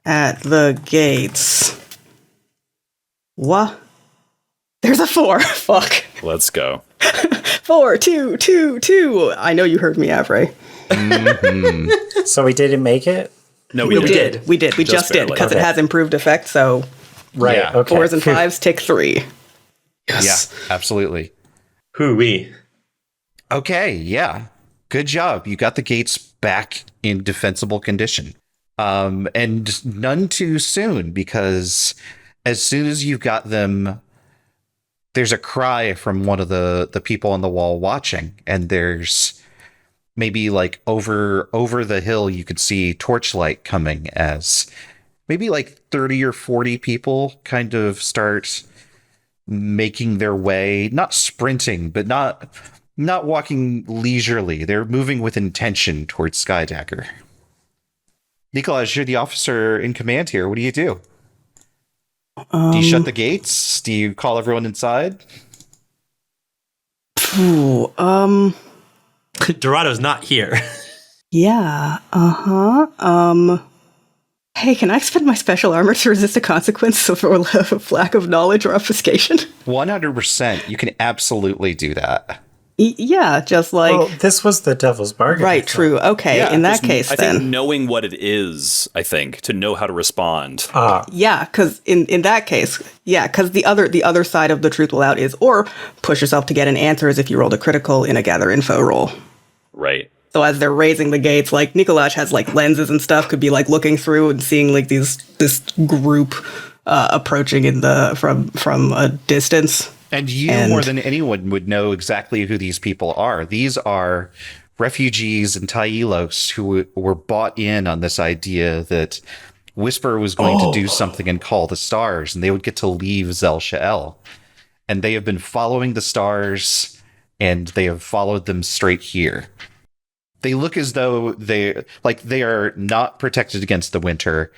Speaker 2: at the gates. What? There's a 4. Fuck.
Speaker 3: Let's go.
Speaker 2: 4, 2, 2, 2. I know you heard me, Avray.
Speaker 7: So we didn't make it?
Speaker 3: No,
Speaker 2: We did. We just did
Speaker 3: barely.
Speaker 2: because it has improved effect. So
Speaker 7: Right.
Speaker 8: Yeah.
Speaker 7: Okay.
Speaker 2: 4s and 5s take 3.
Speaker 8: Yeah, absolutely.
Speaker 4: Hoo-wee.
Speaker 8: Okay, yeah. Good job. You got the gates back in defensible condition. And none too soon, because as soon as you've got them, there's a cry from one of the people on the wall watching, and there's maybe like over the hill you could see torchlight coming as maybe like 30 or 40 people kind of start making their way, not sprinting, but not walking leisurely. They're moving with intention towards Skydagger. Nikolaj, you're the officer in command here. What do you do? Do you shut the gates? Do you call everyone inside?
Speaker 2: Ooh,
Speaker 4: Dorado's not here.
Speaker 2: yeah, hey, can I expend my special armor to resist a consequence of lack of knowledge or obfuscation?
Speaker 8: 100%. You can absolutely do that.
Speaker 2: Yeah, just like...
Speaker 7: Well, this was the Devil's Bargain.
Speaker 2: right, true. Okay,
Speaker 3: Yeah,
Speaker 2: in that
Speaker 3: just-
Speaker 2: case,
Speaker 3: I
Speaker 2: then.
Speaker 3: think knowing what it is, to know how to respond.
Speaker 2: Yeah, because in that case, yeah, because the other side of the truth will out is, or push yourself to get an answer as if you rolled a critical in a gather info roll.
Speaker 3: Right.
Speaker 2: So as they're raising the gates, like Nikolaj has like lenses and stuff, could be like looking through and seeing like this group approaching from a distance.
Speaker 8: And you, more than anyone, would know exactly who these people are. These are refugees and Tailos who were bought in on this idea that Whisper was going to do something and call the stars, and they would get to leave Zel Sha'el. And they have been following the stars, and they have followed them straight here. They look as though they are not protected against the winter.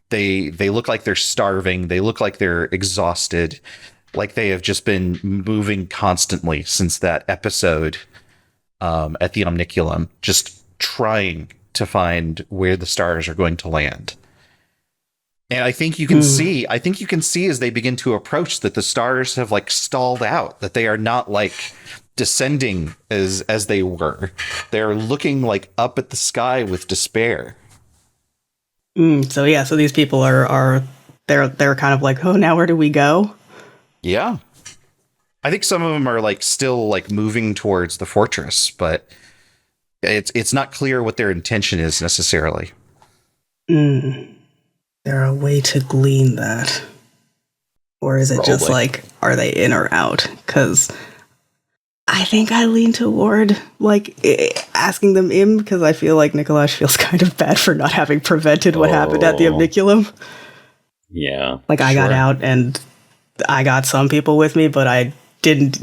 Speaker 8: They look like they're starving. They look like they're exhausted. Like they have just been moving constantly since that episode at the Omniculum, just trying to find where the stars are going to land. And I think you can see as they begin to approach that the stars have like stalled out, that they are not like descending as they were. They're looking like up at the sky with despair.
Speaker 2: So these people are they're kind of like, oh, now where do we go?
Speaker 8: Yeah. I think some of them are like still like moving towards the fortress, but it's not clear what their intention is necessarily.
Speaker 2: There a way to glean that? Or is it just like, are they in or out? Because I think I lean toward like asking them in, because I feel like Nikolaj feels kind of bad for not having prevented what happened at the Omniculum.
Speaker 3: Yeah.
Speaker 2: Like I got out and I got some people with me, but I didn't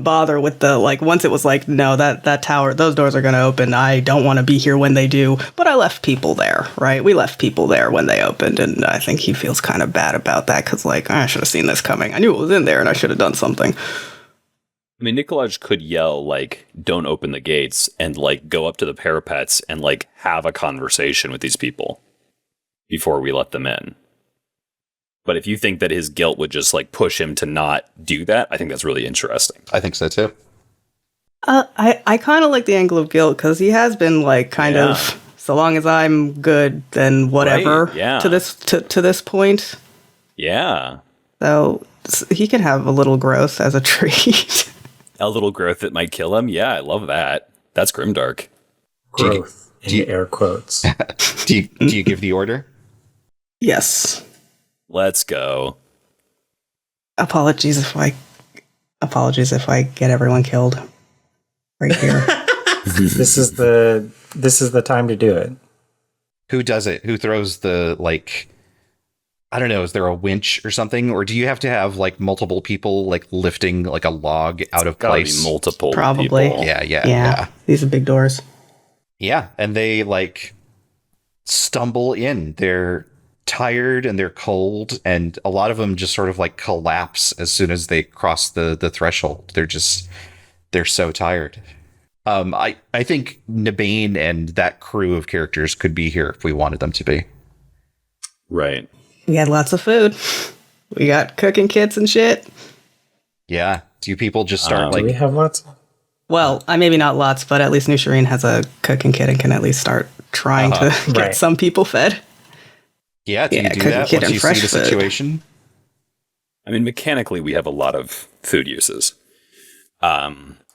Speaker 2: bother with the, like, once it was like, no, that tower, those doors are going to open. I don't want to be here when they do, but I left people there, right? We left people there when they opened, and I think he feels kind of bad about that, because, like, I should have seen this coming. I knew it was in there, and I should have done something.
Speaker 3: I mean, Nikolaj could yell, like, don't open the gates, and, like, go up to the parapets and, like, have a conversation with these people before we let them in. But if you think that his guilt would just, like, push him to not do that, I think that's really interesting.
Speaker 8: I think so, too.
Speaker 2: I kind of like the angle of guilt, because he has been, like, kind of, so long as I'm good, then whatever,
Speaker 3: right,
Speaker 2: to this point.
Speaker 3: Yeah.
Speaker 2: So he can have a little growth as a treat.
Speaker 3: A little growth that might kill him? Yeah, I love that. That's grimdark.
Speaker 7: Growth, in air quotes.
Speaker 8: Do you give the order?
Speaker 2: Yes.
Speaker 3: Let's go.
Speaker 2: Apologies if I get everyone killed right here.
Speaker 7: This is the time to do it.
Speaker 8: Who does it? Who throws the, like, I don't know, is there a winch or something? Or do you have to have like multiple people like lifting like a log out of place?
Speaker 3: Be multiple
Speaker 2: Probably.
Speaker 3: people.
Speaker 8: Yeah.
Speaker 2: These are big doors.
Speaker 8: Yeah, and they like stumble in. They're tired and they're cold, and a lot of them just sort of like collapse as soon as they cross the threshold. They're so tired. I think Nabain and that crew of characters could be here if we wanted them to be.
Speaker 3: Right.
Speaker 2: We had lots of food. We got cooking kits and shit.
Speaker 8: Yeah. Do you people just start
Speaker 7: Do we have lots?
Speaker 2: Well, maybe not lots, but at least Nushireen has a cooking kit and can at least start trying to get some people fed.
Speaker 8: Yeah, do you do that once you see the situation?
Speaker 3: I mean, mechanically, we have a lot of food uses. I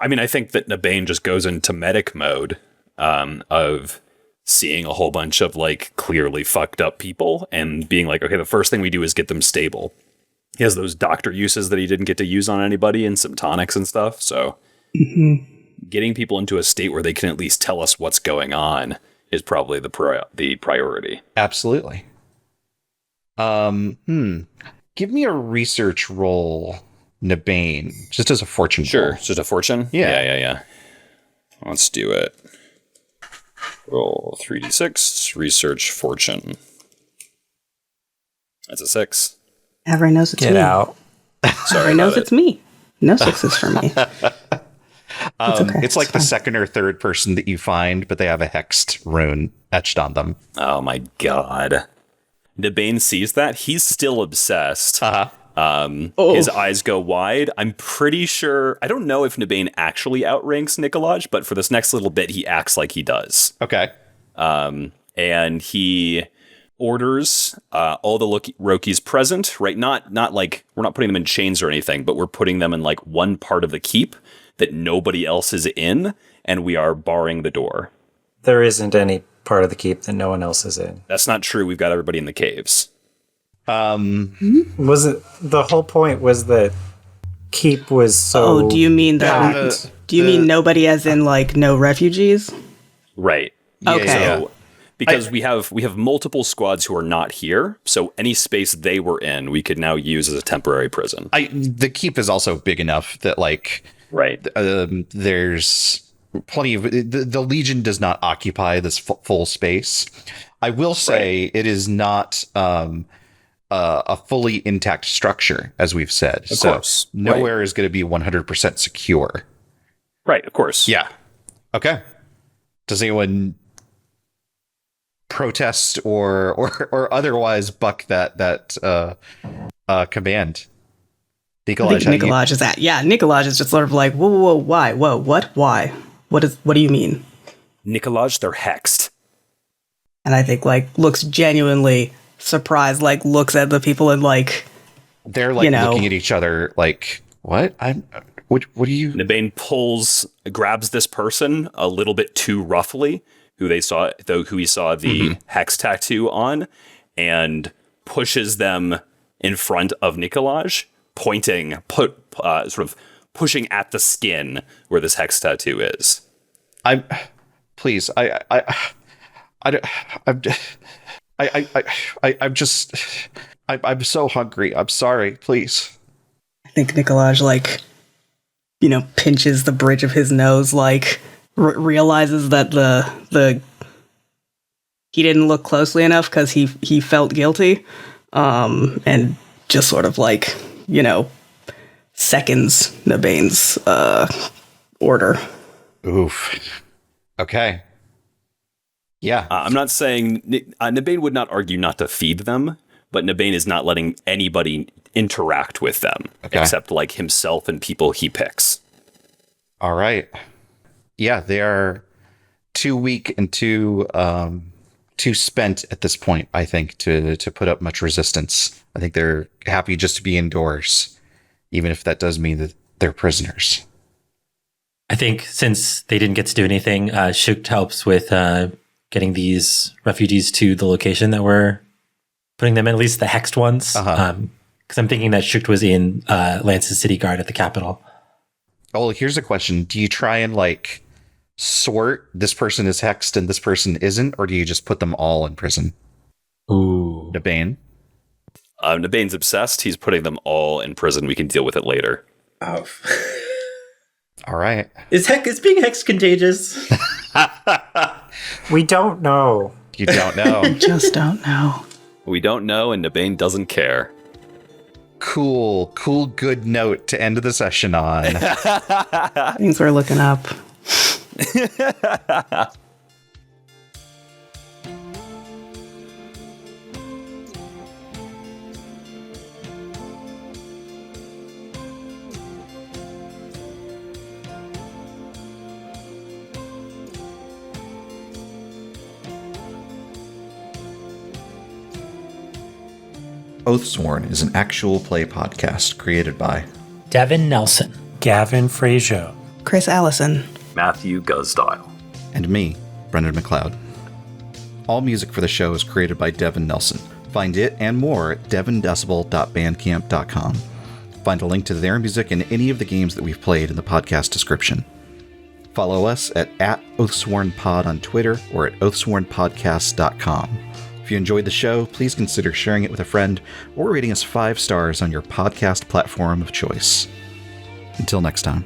Speaker 3: mean, I think that Nabain just goes into medic mode of seeing a whole bunch of, like, clearly fucked up people and being like, okay, the first thing we do is get them stable. He has those doctor uses that he didn't get to use on anybody and some tonics and stuff, so getting people into a state where they can at least tell us what's going on is probably the priority.
Speaker 8: Absolutely. Give me a research roll, Nabain, just as a fortune roll.
Speaker 3: Sure, just a fortune?
Speaker 8: Yeah.
Speaker 3: Let's do it. Roll 3d6, research fortune. That's a 6.
Speaker 2: Everyone knows it's me.
Speaker 7: Get out.
Speaker 3: Sorry,
Speaker 2: Everyone knows it's me. No 6s for me.
Speaker 8: It's like the second or third person that you find, but they have a hexed rune etched on them.
Speaker 3: Oh my god. Nabain sees that. He's still obsessed. His eyes go wide. I'm pretty sure... I don't know if Nabain actually outranks Nikolaj, but for this next little bit, he acts like he does.
Speaker 8: Okay.
Speaker 3: And he orders all the Rokis present, right? Not like... We're not putting them in chains or anything, but we're putting them in like one part of the keep that nobody else is in, and we are barring the door.
Speaker 7: There isn't any part of the keep that no one else is in.
Speaker 3: That's not true. We've got everybody in the caves.
Speaker 7: Was it the whole point was that keep was so...
Speaker 2: Oh, do you mean that? Do you mean nobody as in like no refugees?
Speaker 3: Right.
Speaker 2: Okay.
Speaker 3: So, because we have multiple squads who are not here, so any space they were in, we could now use as a temporary prison.
Speaker 8: The keep is also big enough that like...
Speaker 3: Right.
Speaker 8: There's plenty of... The Legion does not occupy this full space. I will say it is not... a fully intact structure, as we've said.
Speaker 3: Of course.
Speaker 8: Nowhere is going to be 100% secure.
Speaker 3: Right, of course.
Speaker 8: Yeah. Okay. Does anyone protest or otherwise buck that command.
Speaker 2: I think Nikolaj is at. Yeah, Nikolaj is just sort of like, whoa, why? Whoa, what? Why? What do you mean?
Speaker 3: Nikolaj, they're hexed.
Speaker 2: And I think, like, looks genuinely surprised, like, looks at the people and, like...
Speaker 8: They're, like, looking at each other like, what? What do you...
Speaker 3: Nabain grabs this person a little bit too roughly, who he saw the hex tattoo on, and pushes them in front of Nikolaj, sort of pushing at the skin where this hex tattoo is.
Speaker 8: I'm so hungry. I'm sorry, please.
Speaker 2: I think Nikolaj, like, pinches the bridge of his nose, like, realizes that the he didn't look closely enough because he felt guilty, and just sort of like, seconds Nabain's order.
Speaker 8: Oof. Okay. Yeah.
Speaker 3: I'm not saying Nabain would not argue not to feed them, but Nabain is not letting anybody interact with them except like himself and people he picks.
Speaker 8: All right. Yeah, they are too weak and too spent at this point, I think, to put up much resistance. I think they're happy just to be indoors, even if that does mean that they're prisoners.
Speaker 4: I think since they didn't get to do anything, Shoogt helps with getting these refugees to the location that we're putting them in, at least the hexed ones. Because I'm thinking that Shoogt was in Lance's city guard at the capital.
Speaker 8: Oh, here's a question. Do you try and, like, sort this person is hexed and this person isn't, or do you just put them all in prison?
Speaker 4: Ooh.
Speaker 8: Nabain?
Speaker 3: Nabain's obsessed. He's putting them all in prison. We can deal with it later.
Speaker 4: Oh.
Speaker 8: All right.
Speaker 4: Is being hexed contagious?
Speaker 7: We don't know.
Speaker 8: You don't know.
Speaker 2: We just don't know.
Speaker 3: We don't know, and Nabain doesn't care.
Speaker 8: Cool, good note to end the session on.
Speaker 2: Things we're looking up.
Speaker 1: OATHSWORN is an actual play podcast created by
Speaker 6: Devin Nelson,
Speaker 7: Gavin Fregeau,
Speaker 2: Kris Allison,
Speaker 3: Matthew Guzdial,
Speaker 1: and me, Brendan McLeod. All music for the show is created by Devin Nelson. Find it and more at devindecibel.bandcamp.com. Find a link to their music and any of the games that we've played in the podcast description. Follow us at OathSwornPod on Twitter or at oathswornpodcast.com. If you enjoyed the show, please consider sharing it with a friend or rating us 5 stars on your podcast platform of choice. Until next time.